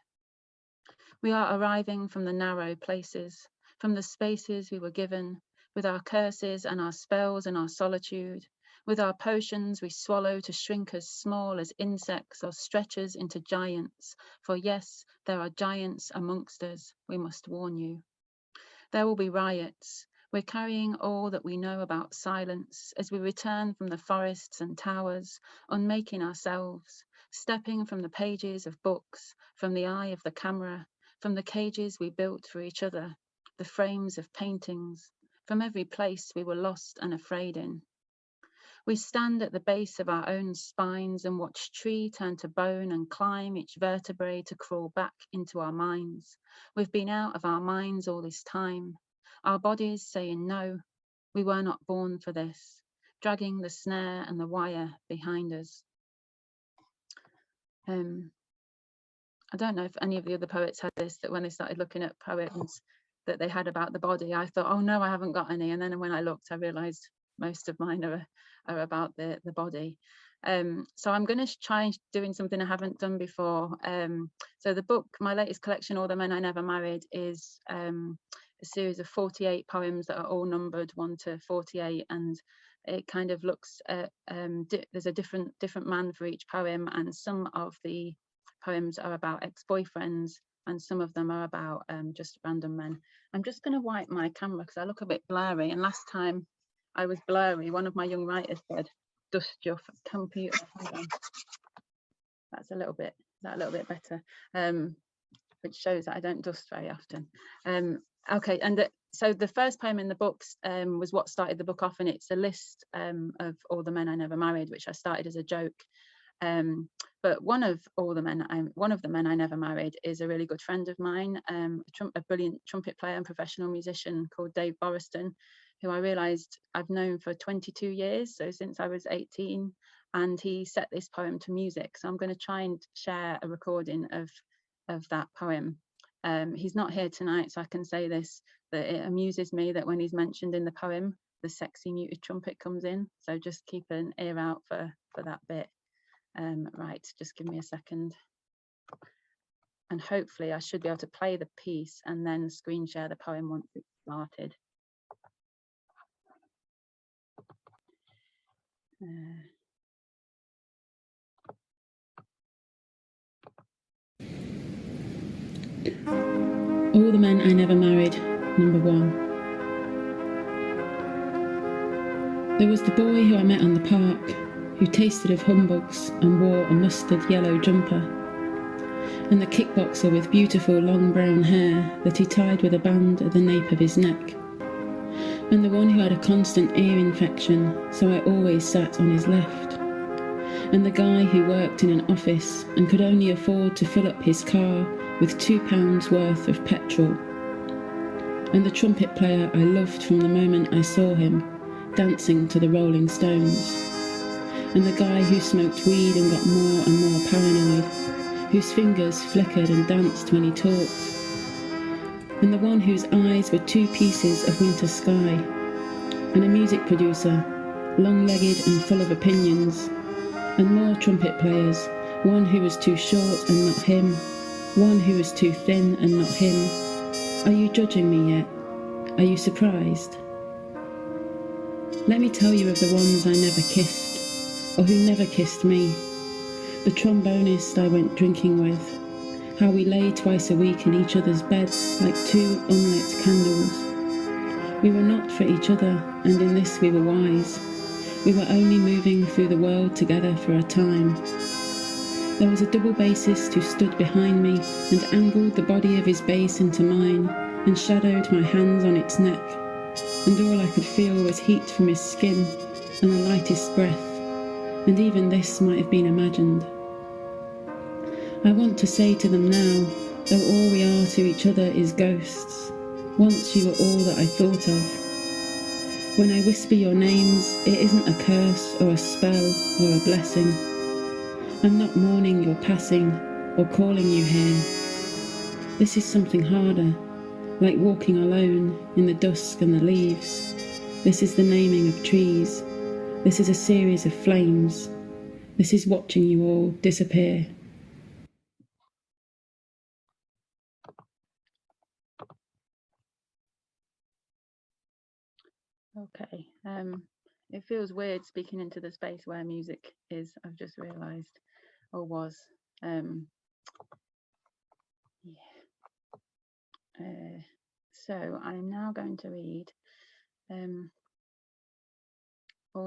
E: We are arriving from the narrow places, from the spaces we were given, with our curses and our spells and our solitude, with our potions we swallow to shrink as small as insects or stretch us into giants, for yes, there are giants amongst us, we must warn you. There will be riots, We're carrying all that we know about silence as we return from the forests and towers, unmaking ourselves, stepping from the pages of books, from the eye of the camera, from the cages we built for each other, the frames of paintings, from every place we were lost and afraid in. We stand at the base of our own spines and watch tree turn to bone and climb each vertebrae to crawl back into our minds. We've been out of our minds all this time, our bodies saying no, we were not born for this, dragging the snare and the wire behind us. I don't know if any of the other poets had this, that when they started looking at poems that they had about the body, I thought, oh no, I haven't got any. And then when I looked, I realised most of mine are about the body. So I'm going to try doing something I haven't done before. So the book, my latest collection, All the Men I Never Married, is a series of 48 poems that are all numbered 1 to 48, and it kind of looks at there's a different man for each poem, and some of the poems are about ex-boyfriends and some of them are about just random men. I'm just going to wipe my camera because I look a bit blurry, and last time I was blurry, one of my young writers said, dust your computer. Hold on. That's a little bit better, which shows that I don't dust very often. Okay, and so the first poem in the books was what started the book off, and it's a list of all the men I never married, which I started as a joke. But one of the men I never married is a really good friend of mine, a brilliant trumpet player and professional musician called Dave Boriston, who I realised I've known for 22 years, so since I was 18, and he set this poem to music. So I'm going to try and share a recording of that poem. He's not here tonight, so I can say this, that it amuses me that when he's mentioned in the poem, the sexy muted trumpet comes in. So just keep an ear out for that bit. Right, just give me a second. And hopefully I should be able to play the piece and then screen share the poem once it's started. All the Men I Never Married, number 1. There was the boy who I met on the park, who tasted of humbugs and wore a mustard yellow jumper, and the kickboxer with beautiful long brown hair that he tied with a band at the nape of his neck, and the one who had a constant ear infection, so I always sat on his left, and the guy who worked in an office and could only afford to fill up his car with £2 worth of petrol, and the trumpet player I loved from the moment I saw him, dancing to the Rolling Stones, and the guy who smoked weed and got more and more paranoid, whose fingers flickered and danced when he talked, and the one whose eyes were 2 pieces of winter sky, and a music producer, long-legged and full of opinions, and more trumpet players, one who was too short and not him, one who was too thin and not him. Are you judging me yet? Are you surprised? Let me tell you of the ones I never kissed, or who never kissed me. The trombonist I went drinking with, how we lay twice a week in each other's beds like 2 unlit candles. We were not for each other, and in this we were wise. We were only moving through the world together for a time. There was a double bassist who stood behind me and angled the body of his bass into mine and shadowed my hands on its neck, and all I could feel was heat from his skin and the lightest breath, and even this might have been imagined. I want to say to them now, though all we are to each other is ghosts, once you were all that I thought of. When I whisper your names, it isn't a curse or a spell or a blessing. I'm not mourning your passing or calling you here. This is something harder, like walking alone in the dusk and the leaves. This is the naming of trees. This is a series of flames. This is watching you all disappear. Okay, it feels weird speaking into the space where music is, I've just realised, or was. So I'm now going to read All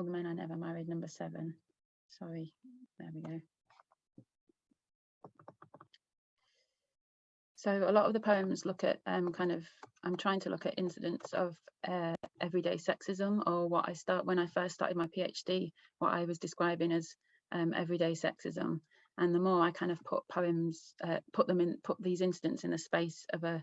E: the Men I Never Married, number 7. Sorry, there we go. So a lot of the poems look at I'm trying to look at incidents of everyday sexism, or when I first started my PhD, what I was describing as everyday sexism. And the more I kind of put these incidents in the space of a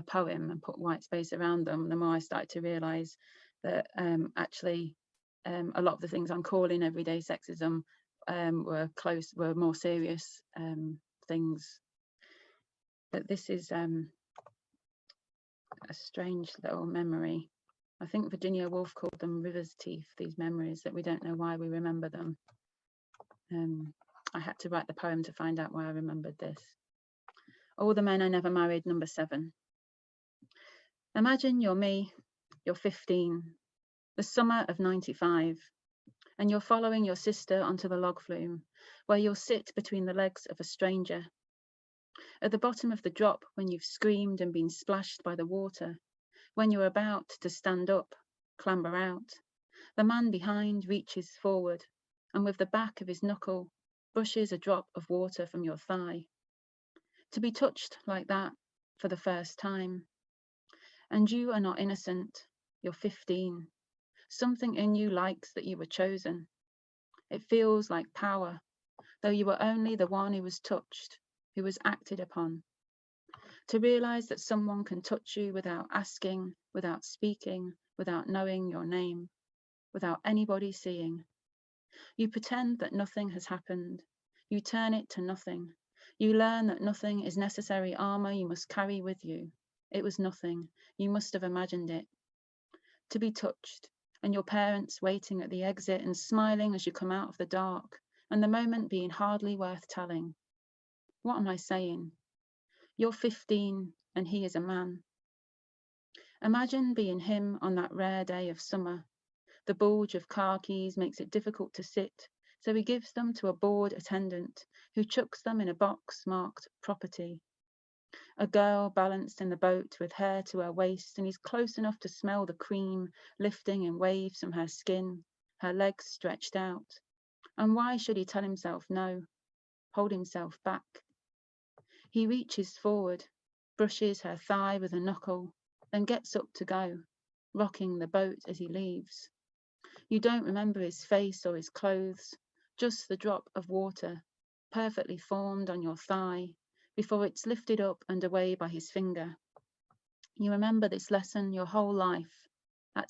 E: poem and put white space around them, the more I started to realise that actually a lot of the things I'm calling everyday sexism were more serious things. But this is a strange little memory. I think Virginia Woolf called them river's teeth, these memories that we don't know why we remember them. I had to write the poem to find out why I remembered this. All the Men I Never Married, number 7. Imagine you're me, you're 15, the summer of 95, and you're following your sister onto the log flume, where you'll sit between the legs of a stranger. At the bottom of the drop, when you've screamed and been splashed by the water, when you're about to stand up, clamber out, the man behind reaches forward and with the back of his knuckle brushes a drop of water from your thigh. To be touched like that for the first time. And you are not innocent, you're 15. Something in you likes that you were chosen. It feels like power, though you were only the one who was touched, who was acted upon. To realise that someone can touch you without asking, without speaking, without knowing your name, without anybody seeing. You pretend that nothing has happened. You turn it to nothing. You learn that nothing is necessary armour you must carry with you. It was nothing. You must have imagined it. To be touched, and your parents waiting at the exit and smiling as you come out of the dark, and the moment being hardly worth telling. What am I saying? You're 15 and he is a man. Imagine being him on that rare day of summer. The bulge of car keys makes it difficult to sit, so he gives them to a bored attendant who chucks them in a box marked property. A girl balanced in the boat with hair to her waist, and he's close enough to smell the cream lifting in waves from her skin, her legs stretched out. And why should he tell himself no, hold himself back? He reaches forward, brushes her thigh with a knuckle, then gets up to go, rocking the boat as he leaves. You don't remember his face or his clothes, just the drop of water, perfectly formed on your thigh, before it's lifted up and away by his finger. You remember this lesson your whole life, that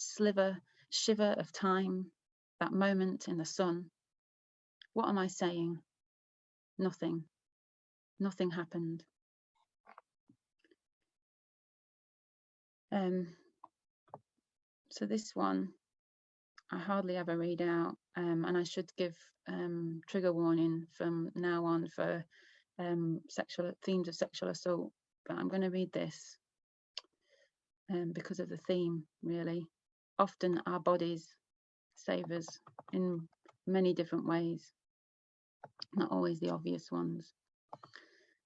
E: shiver of time, that moment in the sun. What am I saying? Nothing. Nothing happened. So this one, I hardly ever read out, and I should give trigger warning from now on for themes of sexual assault, but I'm going to read this because of the theme, really. Often our bodies save us in many different ways, not always the obvious ones.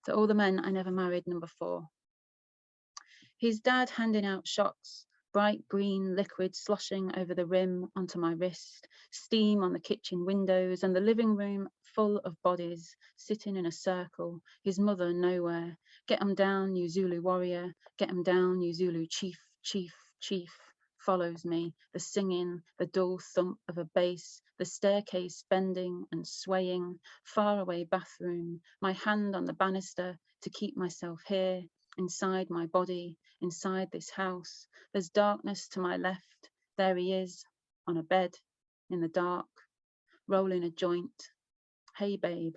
E: So All the Men I Never Married, number 4. His dad handing out shots, bright green liquid sloshing over the rim onto my wrist, steam on the kitchen windows, and the living room full of bodies sitting in a circle, his mother nowhere. Get 'em down, you Zulu warrior, get 'em down, you Zulu chief, chief, chief. Follows me, the singing, the dull thump of a bass, the staircase bending and swaying, faraway bathroom, my hand on the banister to keep myself here, inside my body, inside this house. There's darkness to my left. There he is, on a bed, in the dark, rolling a joint. Hey, babe.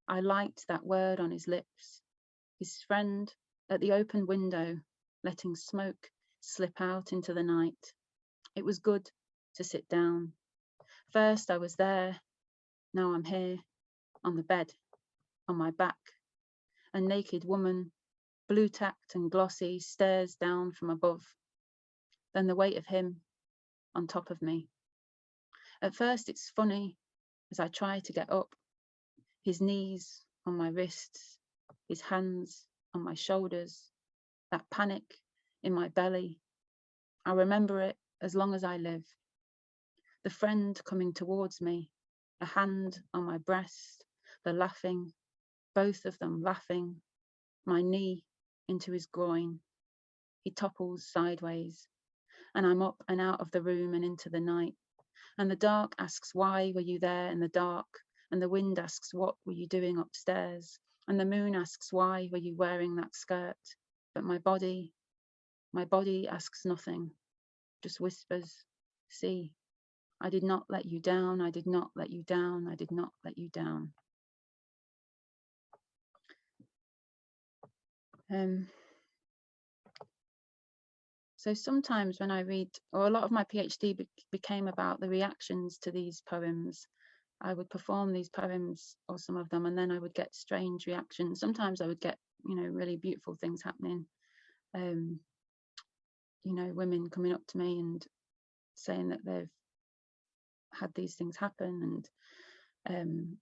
E: I liked that word on his lips. His friend at the open window, letting smoke slip out into the night. It was good to sit down. First I was there, now I'm here, on the bed, on my back. A naked woman, blue-tacked and glossy, stares down from above. Then the weight of him on top of me. At first it's funny as I try to get up, his knees on my wrists, his hands on my shoulders, that panic in my belly. I remember it as long as I live. The friend coming towards me, a hand on my breast, the laughing, both of them laughing, my knee into his groin. He topples sideways, and I'm up and out of the room and into the night. And the dark asks, why were you there in the dark? And the wind asks, what were you doing upstairs? And the moon asks, why were you wearing that skirt? But my body asks nothing, just whispers, see, I did not let you down, I did not let you down, I did not let you down. So sometimes when I read, or a lot of my PhD became about the reactions to these poems. I would perform these poems or some of them, and then I would get strange reactions. Sometimes I would get, really beautiful things happening. Women coming up to me and saying that they've had these things happen, and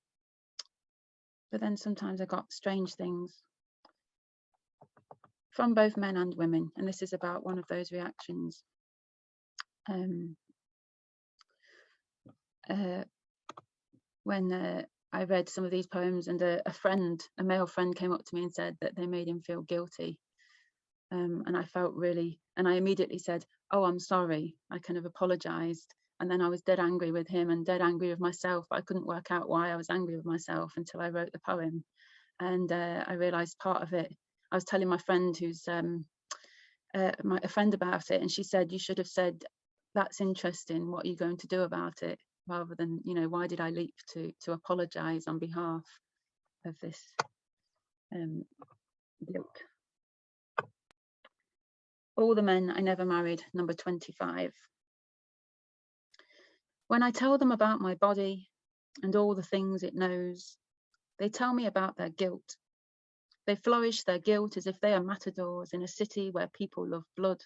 E: but then sometimes I got strange things from both men and women, and this is about one of those reactions. When I read some of these poems, and a male friend came up to me and said that they made him feel guilty, and I felt really, and I immediately said, oh, I'm sorry. I kind of apologized, and then I was dead angry with him and dead angry with myself. I couldn't work out why I was angry with myself until I wrote the poem, and I realized part of it. I was telling my friend who's a friend about it, and she said, you should have said, that's interesting, what are you going to do about it, rather than, why did I leap to apologize on behalf of this guilt. All the men I never married, number 25. When I tell them about my body and all the things it knows, they tell me about their guilt. They flourish their guilt as if they are matadors in a city where people love blood.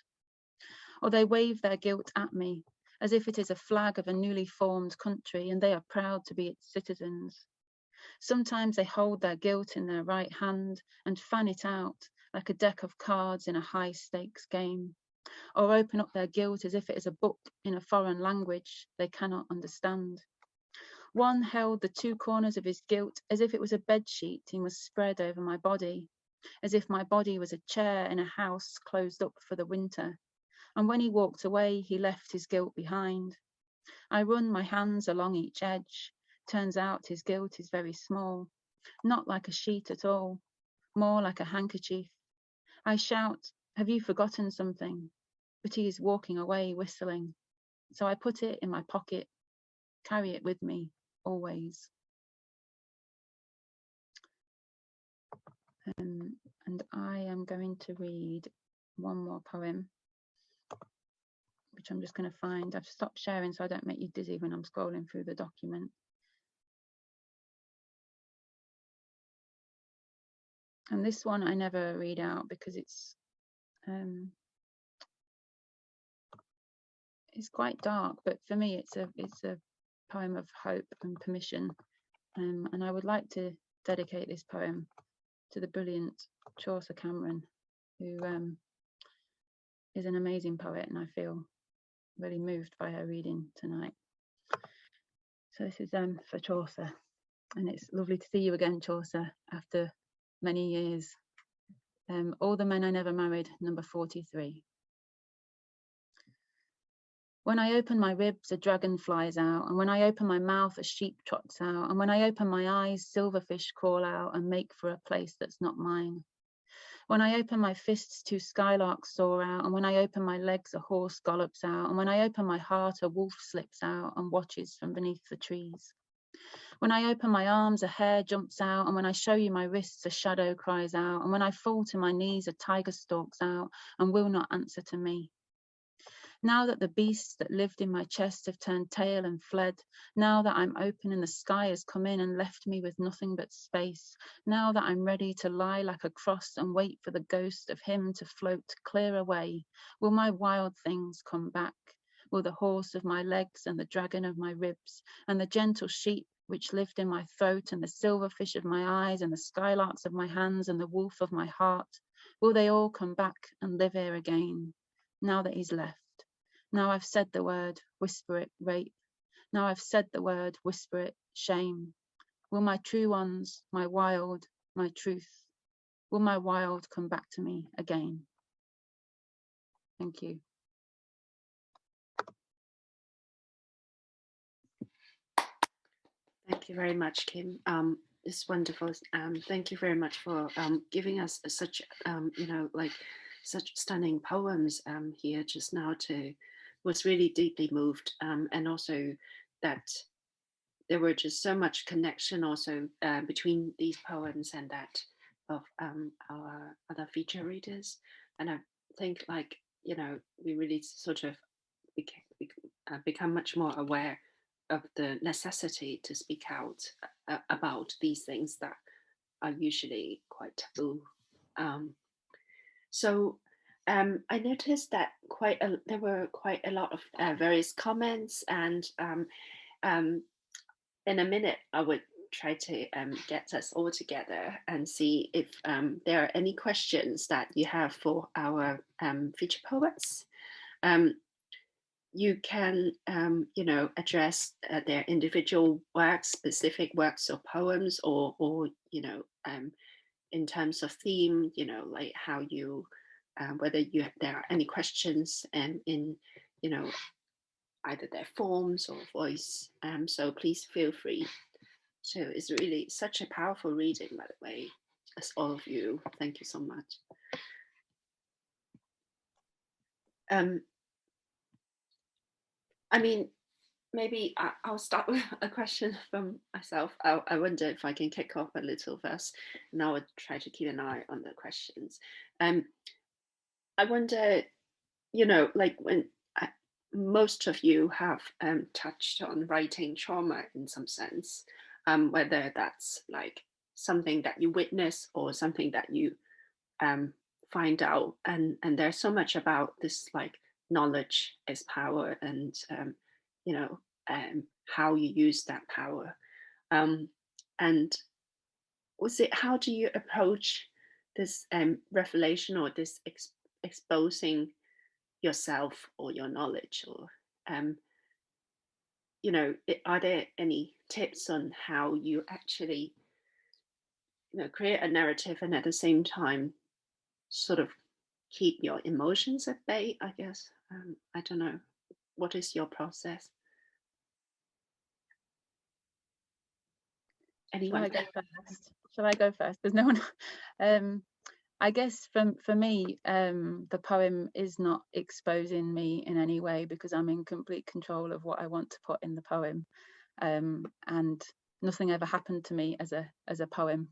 E: Or they wave their guilt at me as if it is a flag of a newly formed country and they are proud to be its citizens. Sometimes they hold their guilt in their right hand and fan it out like a deck of cards in a high stakes game, or open up their guilt as if it is a book in a foreign language they cannot understand. One held the two corners of his guilt as if it was a bedsheet he must spread over my body, as if my body was a chair in a house closed up for the winter. And when he walked away, he left his guilt behind. I run my hands along each edge. Turns out his guilt is very small, not like a sheet at all, more like a handkerchief. I shout, have you forgotten something? But he is walking away whistling. So I put it in my pocket, carry it with me, always. And I am going to read one more poem, which I'm just going to find. I've stopped sharing so I don't make you dizzy when I'm scrolling through the document. And this one I never read out because it's quite dark, but for me it's a poem of hope and permission. And I would like to dedicate this poem to the brilliant Chaucer Cameron, who is an amazing poet, and I feel really moved by her reading tonight. So this is for Chaucer, and it's lovely to see you again, Chaucer, after many years. All the men I never married, number 43. When I open my ribs, a dragon flies out, and when I open my mouth, a sheep trots out, and when I open my eyes, silverfish crawl out and make for a place that's not mine. When I open my fists, two skylarks soar out, and when I open my legs, a horse gallops out, and when I open my heart, a wolf slips out and watches from beneath the trees. When I open my arms, a hare jumps out, and when I show you my wrists, a shadow cries out, and when I fall to my knees, a tiger stalks out and will not answer to me. Now that the beasts that lived in my chest have turned tail and fled, now that I'm open and the sky has come in and left me with nothing but space, now that I'm ready to lie like a cross and wait for the ghost of him to float clear away, will my wild things come back? Will the horse of my legs and the dragon of my ribs and the gentle sheep which lived in my throat and the silverfish of my eyes and the skylarks of my hands and the wolf of my heart, will they all come back and live here again, now that he's left? Now I've said the word, whisper it, rape. Now I've said the word, whisper it, shame. Will my true ones, my wild, my truth, will my wild come back to me again? Thank you.
A: Thank you very much, Kim. It's wonderful. Thank you very much for giving us such, like such stunning poems here just now. Was really deeply moved, and also that there were just so much connection also between these poems and that of our other feature readers. And I think, like, we really sort of become much more aware of the necessity to speak out about these things that are usually quite taboo. I noticed that there were quite a lot of various comments, and in a minute I would try to get us all together and see if there are any questions that you have for our feature poets. You can, address their individual works, specific works or poems, or in terms of theme, like how you, whether there are any questions in, either their forms or voice. So please feel free. So it's really such a powerful reading, by the way, as all of you. Thank you so much. I mean, maybe I'll start with a question from myself. I wonder if I can kick off a little first, and I would try to keep an eye on the questions. I wonder, like when most of you have touched on writing trauma in some sense, whether that's like something that you witness or something that you find out, and there's so much about this, like, knowledge is power, and how you use that power, and how do you approach this revelation, or this exposing yourself or your knowledge, or are there any tips on how you actually create a narrative and at the same time sort of keep your emotions at bay, I guess? I don't know. What is your process? Anyone?
E: Shall I go first? Shall I go first? There's no one. I guess for me, the poem is not exposing me in any way, because I'm in complete control of what I want to put in the poem, and nothing ever happened to me as a poem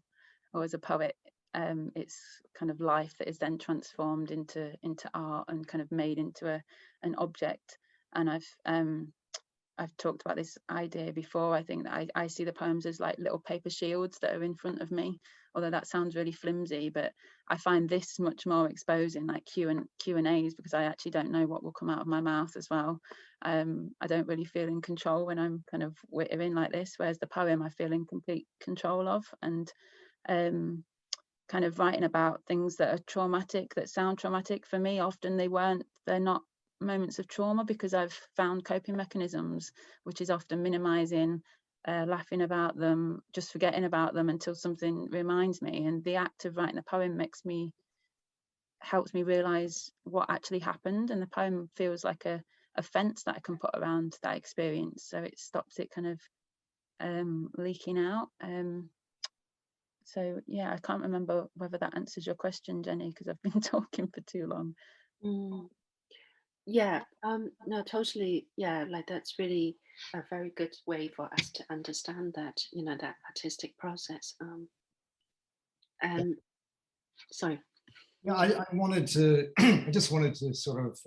E: or as a poet. It's kind of life that is then transformed into art and kind of made into an object. And I've talked about this idea before. I think that I see the poems as like little paper shields that are in front of me, although that sounds really flimsy, but I find this much more exposing, like Q&As, because I actually don't know what will come out of my mouth as well. I don't really feel in control when I'm kind of wittering like this, whereas the poem I feel in complete control of, and kind of writing about things that are traumatic, that sound traumatic. For me, often they're not moments of trauma, because I've found coping mechanisms, which is often minimizing, laughing about them, just forgetting about them until something reminds me. And the act of writing a poem helps me realize what actually happened, and the poem feels like a fence that I can put around that experience, so it stops it kind of leaking out. So yeah, I can't remember whether that answers your question, Jenny, because I've been talking for too long.
A: Yeah, no, totally. Yeah, like that's really a very good way for us to understand that, that artistic process. Sorry.
B: Yeah, I wanted to, I just wanted to sort of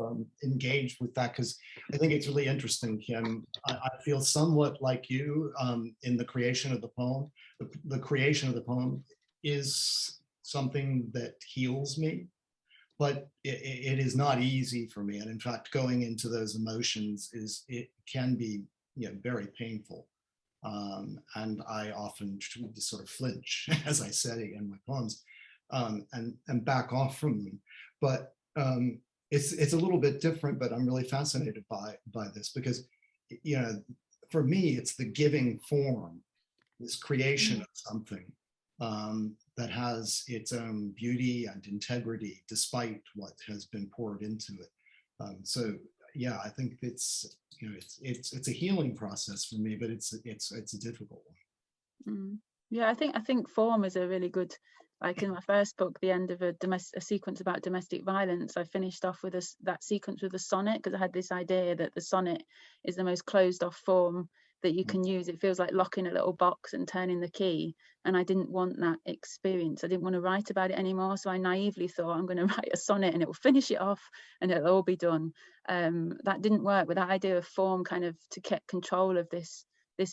B: engage with that, because I think it's really interesting, Kim. I feel somewhat like you in the creation of the poem. The creation of the poem is something that heals me, but it is not easy for me. And in fact, going into those emotions it can be very painful. And I often sort of flinch, as I say in my poems, and back off from them. But it's a little bit different, but I'm really fascinated by this because, you know, for me, it's the giving form, this creation of something that has its own beauty and integrity despite what has been poured into it. So yeah, I think it's, you know, it's a healing process for me, but it's a difficult one.
E: Yeah, I think form is a really good, like in my first book, the end of a sequence about domestic violence, I finished off with that sequence with a sonnet, because I had this idea that the sonnet is the most closed off form that you can use. It feels like locking a little box and turning the key, and I didn't want that experience. I didn't want to write about it anymore, so I naively thought I'm going to write a sonnet and it will finish it off and it'll all be done. That didn't work. With that idea of form, kind of to get control of this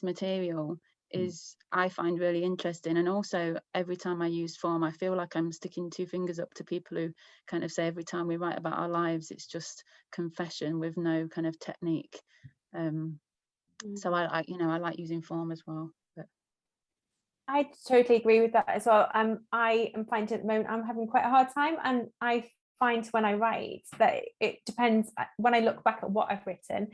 E: material, is I find really interesting. And also every time I use form, I feel like I'm sticking two fingers up to people who kind of say every time we write about our lives, it's just confession with no kind of technique. So I like using form as well. But
D: I totally agree with that as well. I am finding at the moment I'm having quite a hard time, and I find when I write that it depends when I look back at what I've written,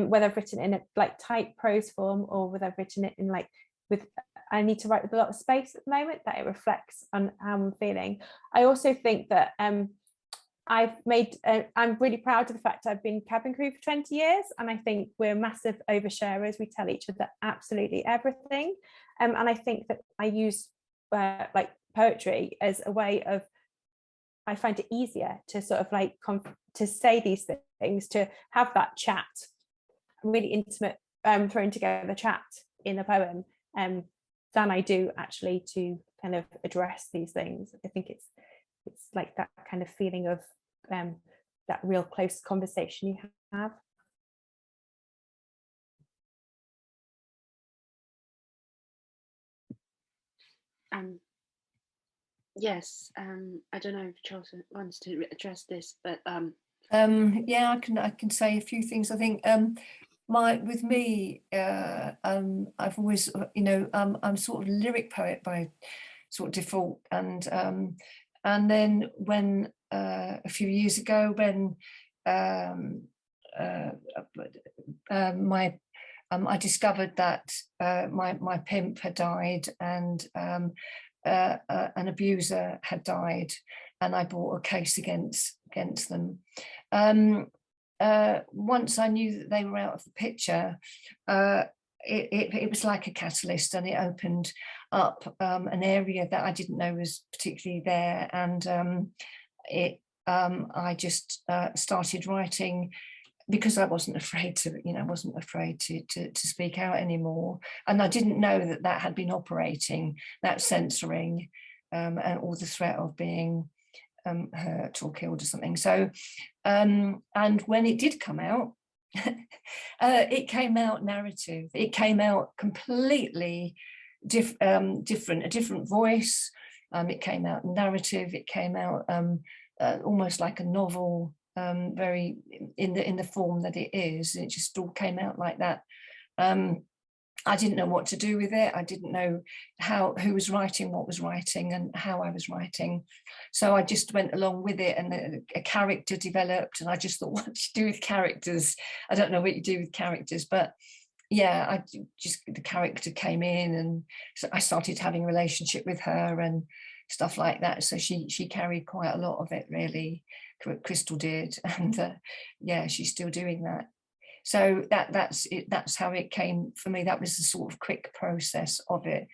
D: whether I've written in a like tight prose form or whether I've written it in like I need to write with a lot of space at the moment, that it reflects on how I'm feeling. I also think that I'm really proud of the fact I've been cabin crew for 20 years, and I think we're massive oversharers. We tell each other absolutely everything, and I think that I use like poetry as a way of, I find it easier to sort of like to say these things, to have that chat, really intimate, thrown together chat in a poem, than I do actually to kind of address these things. I think it's like that kind of feeling of that real close conversation you have.
A: Yes, I don't know if Chaucer wants to address this, but
C: yeah, I can say a few things. I think with me, I've always, you know, I'm sort of lyric poet by sort of default, and then when a few years ago, when I discovered that my pimp had died, and an abuser had died, and I brought a case against them. Once I knew that they were out of the picture, it was like a catalyst, and it opened up an area that I didn't know was particularly there, and I just started writing, because I wasn't afraid to, you know, to speak out anymore, and I didn't know that had been operating, that censoring, and all the threat of being hurt or killed or something. So, and when it did come out, it came out narrative. It came out completely different, a different voice. It came out narrative. It came out almost like a novel, very in the form that it is. It just all came out like that. I didn't know what to do with it. I didn't know who was writing, what was writing, and how I was writing. So I just went along with it, and a character developed, and I just thought, what do you do with characters? I don't know what you do with characters, but yeah, the character came in, and so I started having a relationship with her and stuff like that. So she carried quite a lot of it, really. Crystal did, and yeah, she's still doing that. So that's it. That's how it came for me. That was the sort of quick process of it,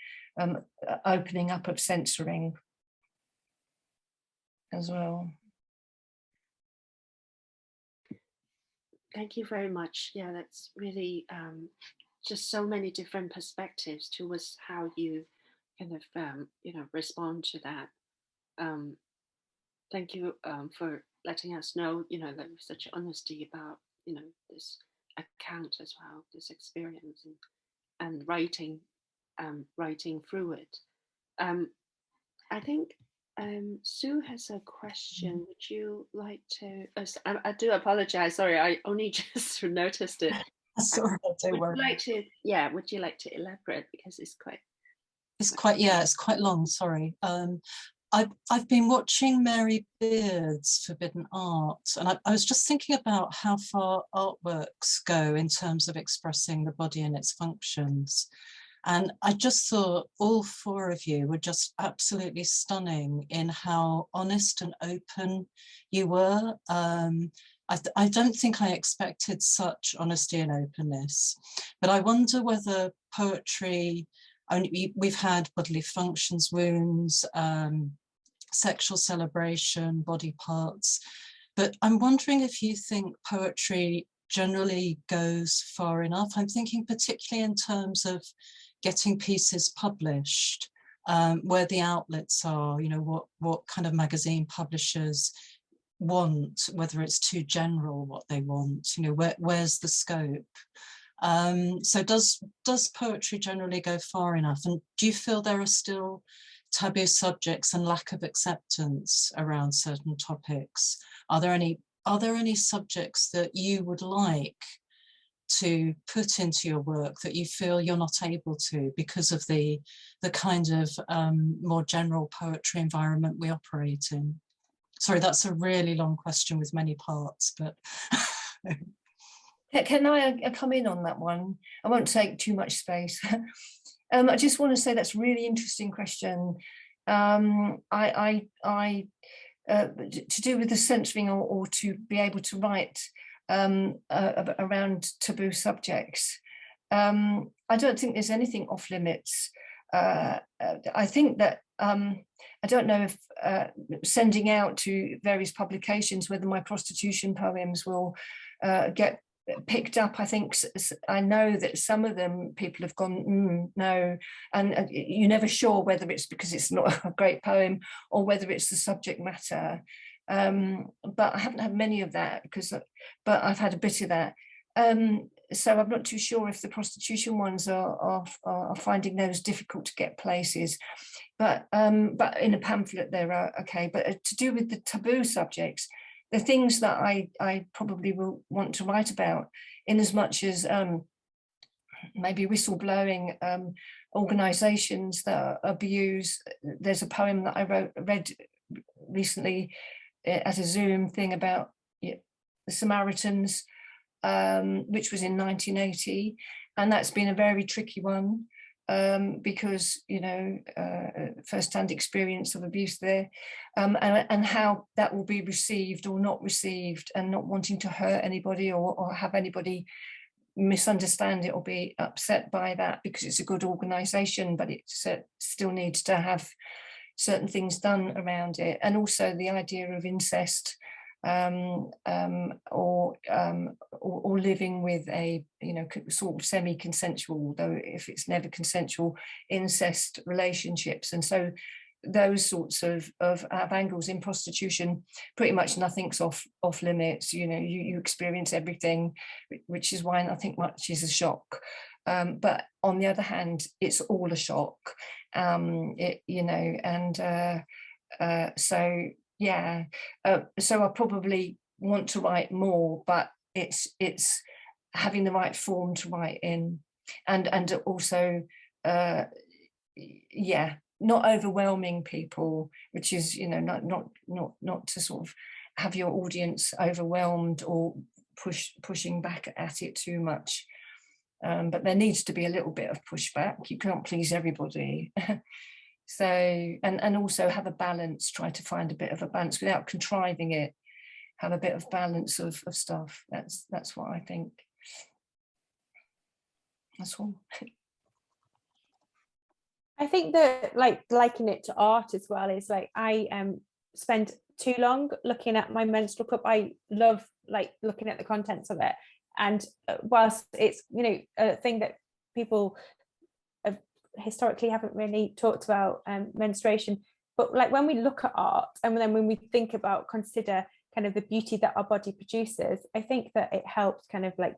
C: opening up of censoring as well.
A: Thank you very much. Yeah, that's really just so many different perspectives towards how you kind of respond to that. Thank you for letting us know, that with such honesty about, this account as well, this experience, and writing through it. I think Sue has a question. Would you like to? I do apologize. Sorry, I only just noticed it.
F: Sorry, don't worry.
A: Would you like to elaborate, because it's quite
F: it's quite long. Sorry. I've been watching Mary Beard's Forbidden Art, and I was just thinking about how far artworks go in terms of expressing the body and its functions. And I just thought all four of you were just absolutely stunning in how honest and open you were. I don't think I expected such honesty and openness, but I wonder whether poetry, we've had bodily functions, wounds, sexual celebration, body parts, but I'm wondering if you think poetry generally goes far enough. I'm thinking particularly in terms of getting pieces published, where the outlets are, you know, what kind of magazine publishers want, whether it's too general what they want, you know, where's the scope? So does poetry generally go far enough? And do you feel there are still taboo subjects and lack of acceptance around certain topics? Are there any subjects that you would like to put into your work that you feel you're not able to because of the kind of more general poetry environment we operate in? Sorry, that's a really long question with many parts, but
C: Can I come in on that one? I won't take too much space. I just want to say that's a really interesting question. To do with the censoring or to be able to write around taboo subjects. I don't think there's anything off limits. I think that I don't know if sending out to various publications whether my prostitution poems will get picked up. I know that some of them people have gone no, and you're never sure whether it's because it's not a great poem or whether it's the subject matter. But I haven't had many of that but I've had a bit of that. So I'm not too sure if the prostitution ones are finding those difficult to get places. But in a pamphlet they're okay. But to do with the taboo subjects, the things that I probably will want to write about, in as much as maybe whistleblowing organisations that abuse. There's a poem that I read recently at a Zoom thing about the Samaritans, which was in 1980, and that's been a very tricky one because, you know, first-hand experience of abuse there, and how that will be received or not received, and not wanting to hurt anybody or have anybody misunderstand it or be upset by that, because it's a good organisation, but it still needs to have certain things done around it. And also the idea of incest, or living with a, you know, sort of semi-consensual, though if it's never consensual, incest relationships. And so those sorts of angles in prostitution, pretty much nothing's off limits. You know, you experience everything, which is why nothing much is a shock. But on the other hand, it's all a shock. You know, and so yeah, so I probably want to write more, but it's having the right form to write in, and also yeah, not overwhelming people, which is, you know, not to sort of have your audience overwhelmed or pushing back at it too much. But there needs to be a little bit of pushback. You can't please everybody. So, and also have a balance, try to find a bit of a balance without contriving it, have a bit of balance of stuff. That's what I think. That's all.
D: I think that, like, liking it to art as well is like, I spend too long looking at my menstrual cup. I love like looking at the contents of it, and whilst it's, you know, a thing that people historically haven't really talked about, menstruation, but like when we look at art and then when we think about, consider kind of the beauty that our body produces, I think that it helps kind of like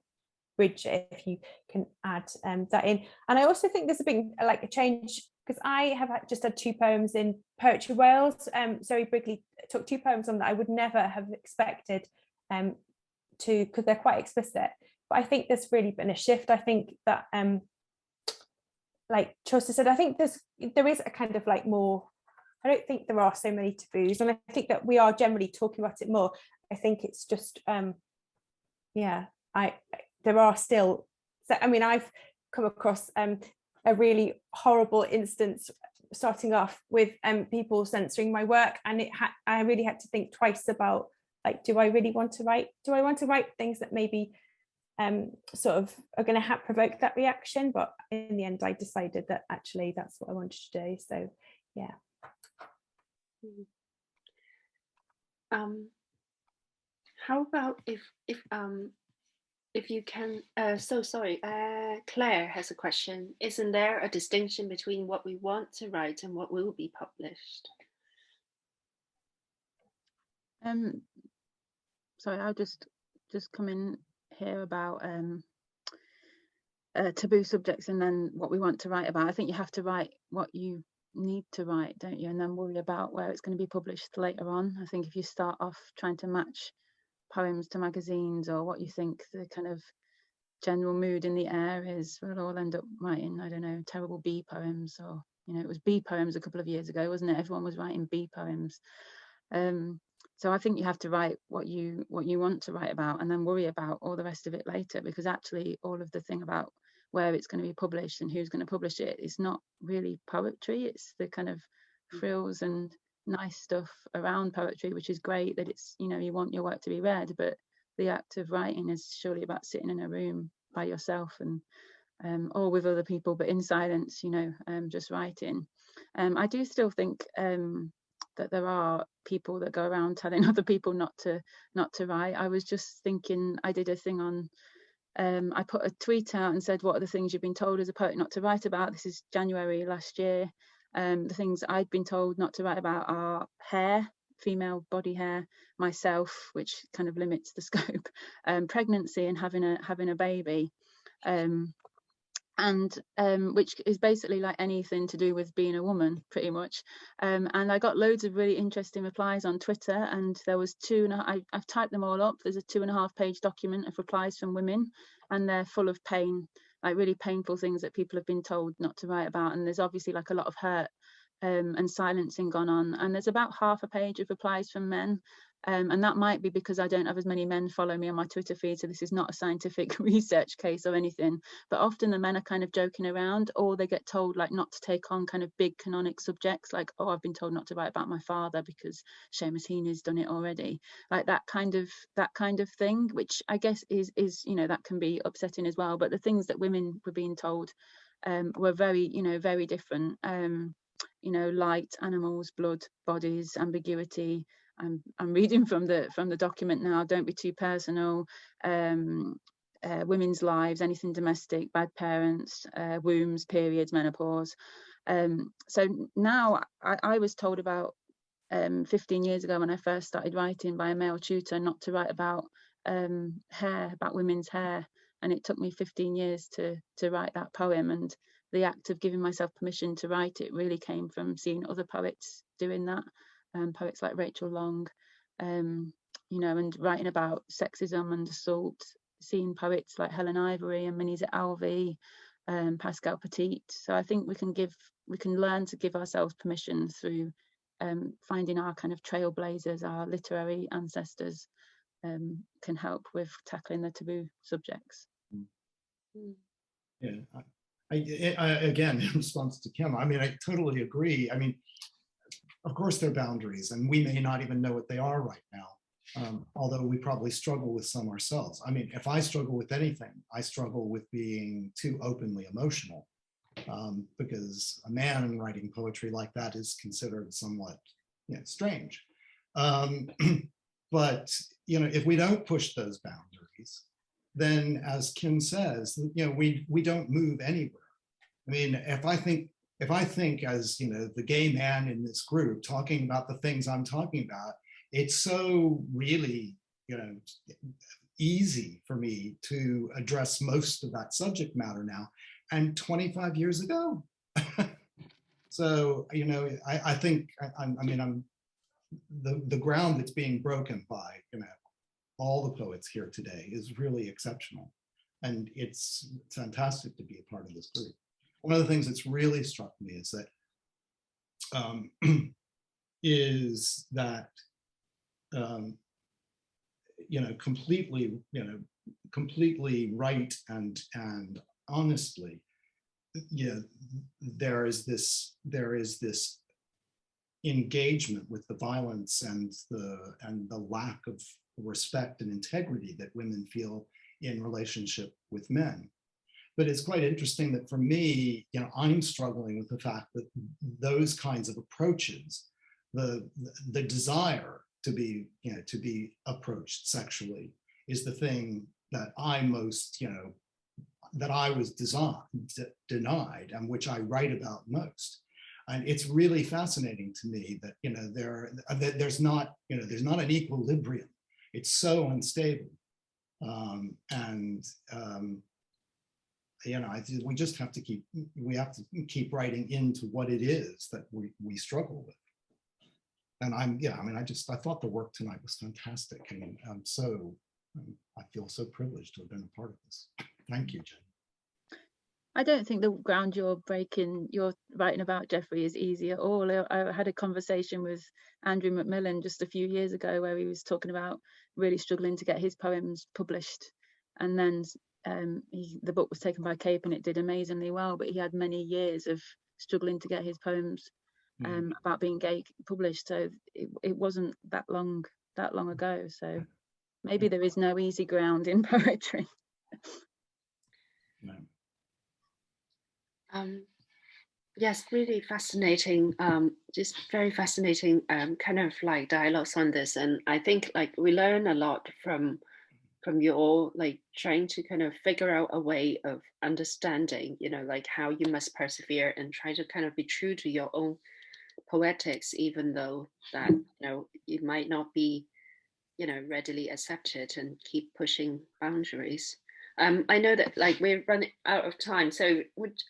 D: bridge it, if you can add that in. And I also think there's a big like a change, because I have just had 2 poems in Poetry Wales. Zoe Brigley took 2 poems on that I would never have expected to, because they're quite explicit, but I think there's really been a shift. I think that like Chaucer said, I think there is a kind of like more I don't think there are so many taboos, and I think that we are generally talking about it more. I think it's just yeah, there are still, so I mean, I've come across a really horrible instance starting off with people censoring my work, and I really had to think twice about, like, do I really want to write things that maybe sort of are going to provoke that reaction? But in the end I decided that actually that's what I wanted to do. So yeah.
A: How about if you can, so sorry, Claire has a question. Isn't there a distinction between what we want to write and what will be published?
E: Sorry, I'll just come in here about taboo subjects and then what we want to write about. I think you have to write what you need to write, don't you? And then worry about where it's going to be published later on. I think if you start off trying to match poems to magazines or what you think the kind of general mood in the air is, we'll all end up writing, I don't know, terrible bee poems, or, you know, it was bee poems a couple of years ago, wasn't it? Everyone was writing bee poems. So I think you have to write what you want to write about, and then worry about all the rest of it later, because actually all of the thing about where it's going to be published and who's going to publish it is not really poetry. It's the kind of frills and nice stuff around poetry, which is great, that it's, you know, you want your work to be read, but the act of writing is surely about sitting in a room by yourself and or with other people, but in silence, you know, just writing. I do still think that there are people that go around telling other people not to write. I was just thinking, I did a thing on, I put a tweet out and said, what are the things you've been told as a poet not to write about? This is January last year. The things I'd been told not to write about are hair, female body hair, myself, which kind of limits the scope, pregnancy and having a baby, and which is basically like anything to do with being a woman, pretty much. And I got loads of really interesting replies on Twitter, and there was I've typed them all up. There's a 2.5-page document of replies from women, and they're full of pain, like really painful things that people have been told not to write about. And there's obviously like a lot of hurt and silencing gone on. And there's about half a page of replies from men. And that might be because I don't have as many men follow me on my Twitter feed, so this is not a scientific research case or anything, but often the men are kind of joking around, or they get told like not to take on kind of big canonic subjects, like, oh, I've been told not to write about my father because Seamus Heaney's done it already, like that kind of thing, which I guess is you know, that can be upsetting as well. But the things that women were being told were very, you know, very different. You know, light, animals, blood, bodies, ambiguity. I'm reading from the document now. Don't be too personal. Women's lives, anything domestic, bad parents, wombs, periods, menopause. So now I was told about 15 years ago when I first started writing by a male tutor not to write about hair, about women's hair, and it took me 15 years to write that poem. And the act of giving myself permission to write it really came from seeing other poets doing that. Poets like Rachel Long, you know, and writing about sexism and assault, seeing poets like Helen Ivory and Minnie Alvey, Pascal Petit. So I think we can learn to give ourselves permission through finding our kind of trailblazers, our literary ancestors, can help with tackling the taboo subjects.
B: Yeah, I again, in response to Kim, I mean, I totally agree. I mean, of course, there are boundaries, and we may not even know what they are right now, although we probably struggle with some ourselves. I mean, if I struggle with anything, I struggle with being too openly emotional, because a man writing poetry like that is considered somewhat, you know, strange. But, you know, if we don't push those boundaries, then, as Kim says, you know, we don't move anywhere. I mean, if I think as, you know, the gay man in this group talking about the things I'm talking about, it's so really, you know, easy for me to address most of that subject matter now, and 25 years ago. So, you know, I think, I mean, I'm the ground that's being broken by, you know, all the poets here today is really exceptional. And it's fantastic to be a part of this group. One of the things that's really struck me is that is that, completely right and honestly, there is this engagement with the violence and the lack of respect and integrity that women feel in relationship with men. But it's quite interesting that for me, I'm struggling with the fact that those kinds of approaches, the desire to be approached sexually, is the thing that I most, that I was denied, and which I write about most. And it's really fascinating to me that there's not an equilibrium. It's so unstable, we just have to keep writing into what it is that we struggle with. And I thought the work tonight was fantastic, and I feel so privileged to have been a part of this. Thank you, Jen.
E: I don't think the ground you're writing about, Jeffrey, is easy at all. I had a conversation with Andrew Macmillan just a few years ago where he was talking about really struggling to get his poems published, and then the book was taken by Cape and it did amazingly well, but he had many years of struggling to get his poems about being gay published. So it wasn't that long ago. So maybe there is no easy ground in poetry.
B: No.
A: Yes, really fascinating, just very fascinating kind of like dialogues on this. And I think like we learn a lot from you all, like trying to kind of figure out a way of understanding, like how you must persevere and try to kind of be true to your own poetics, even though that, it might not be, readily accepted, and keep pushing boundaries. I know that like we're running out of time, so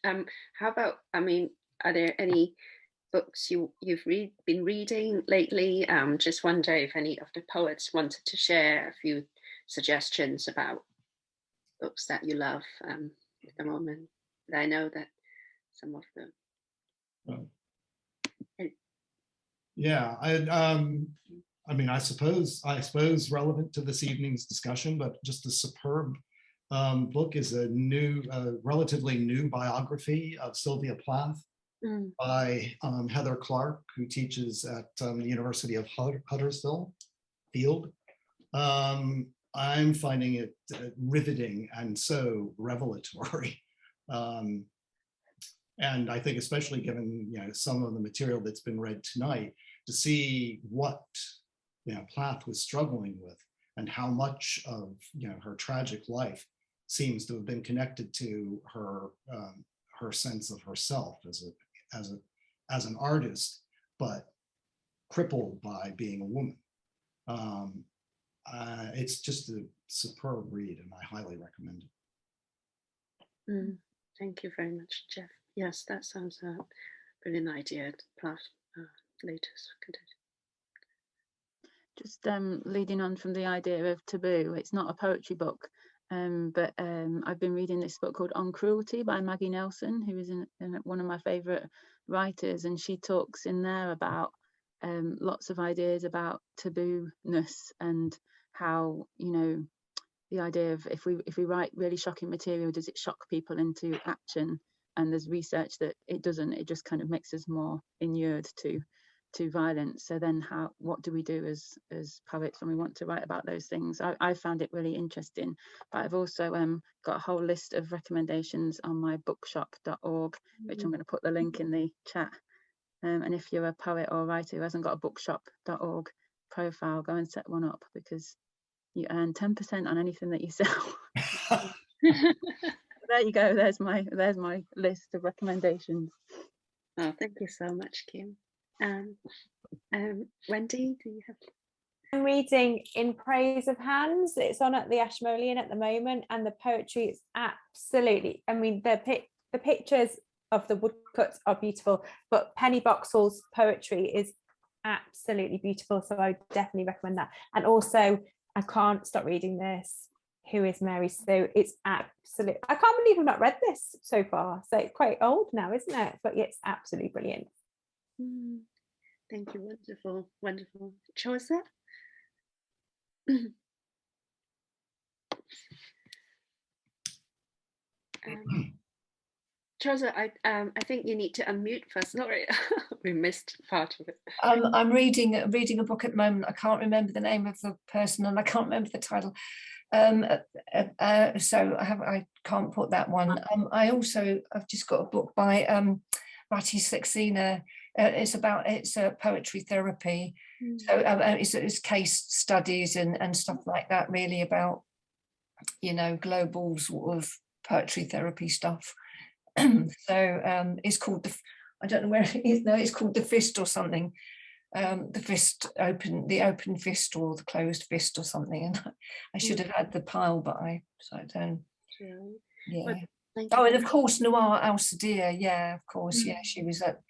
A: how about, are there any books you've been reading lately? Just wonder if any of the poets wanted to share a few suggestions about books that you love at the moment. I know that some of them.
B: Yeah, I suppose relevant to this evening's discussion, but just a superb book is a relatively new biography of Sylvia Plath by Heather Clark, who teaches at the University of Huddersfield. I'm finding it riveting and so revelatory. And I think especially given some of the material that's been read tonight, to see what Plath was struggling with and how much of her tragic life seems to have been connected to her sense of herself as an artist, but crippled by being a woman. It's just a superb read, and I highly recommend it.
A: Thank you very much, Jeff. Yes, that sounds a brilliant idea. Plath latest.
E: Just leading on from the idea of taboo, it's not a poetry book, but I've been reading this book called On Cruelty by Maggie Nelson, who is one of my favourite writers, and she talks in there about lots of ideas about taboo-ness and how, the idea of if we write really shocking material, does it shock people into action? And there's research that it doesn't. It just kind of makes us more inured to violence. So then what do we do as poets when we want to write about those things? I found it really interesting, but I've also got a whole list of recommendations on my bookshop.org, which I'm going to put the link in the chat. And if you're a poet or a writer who hasn't got a bookshop.org profile, go and set one up, because you earn 10% on anything that you sell. There you go. There's my list of recommendations.
A: Oh, thank you so much, Kim. Wendy, do you have?
D: I'm reading In Praise of Hands. It's on at the Ashmolean at the moment, and the poetry is absolutely, the pictures of the woodcuts are beautiful, but Penny Boxall's poetry is absolutely beautiful, so I would definitely recommend that. And also, I can't stop reading this, Who is Mary Sue? It's absolute. I can't believe I've not read this so far. So it's quite old now, isn't it? But it's absolutely brilliant.
A: Thank you. Wonderful, wonderful. Chaucer? Chaucer, I think you need to unmute first. Sorry, we missed part of it.
C: I'm reading a book at the moment. I can't remember the name of the person and I can't remember the title. So I can't put that one. I've just got a book by Rati Saxena. It's poetry therapy. So it's case studies and stuff like that, really, about, you know, global sort of poetry therapy stuff. So it's called I don't know where it is now. It's called The Fist or something. The open fist or the closed fist or something. And I should have had the pile, but I don't. Yeah.
A: Well,
C: oh, and of course Noir Al-Sadir. Yeah, of course. Yeah, she was at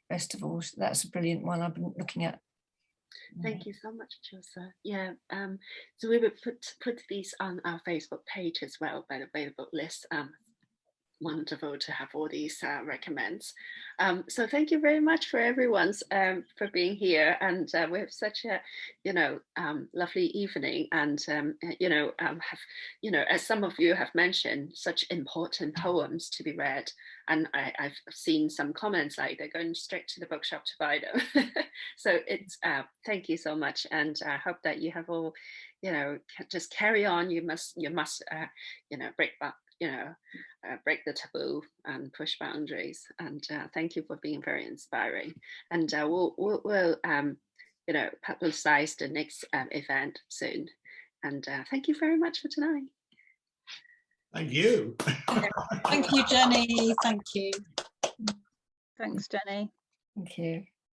C: festivals. That's a brilliant one I've been looking at.
A: Thank you so much, Chaucer. Yeah, so we will put these on our Facebook page as well, by the way, the book list. Wonderful to have all these recommends. So thank you very much for everyone's for being here, and we have such a, you know, lovely evening, and you know, as some of you have mentioned, such important poems to be read, and I've seen some comments like they're going straight to the bookshop to buy them. So it's thank you so much, and I hope that you have all, you know, just carry on. You must you know, break the taboo and push boundaries. And thank you for being very inspiring. And we'll you know, publicize the next event soon. And thank you very much for tonight.
B: Thank you.
F: Thank you, Jenny. Thank you.
E: Thanks, Jenny.
C: Thank you.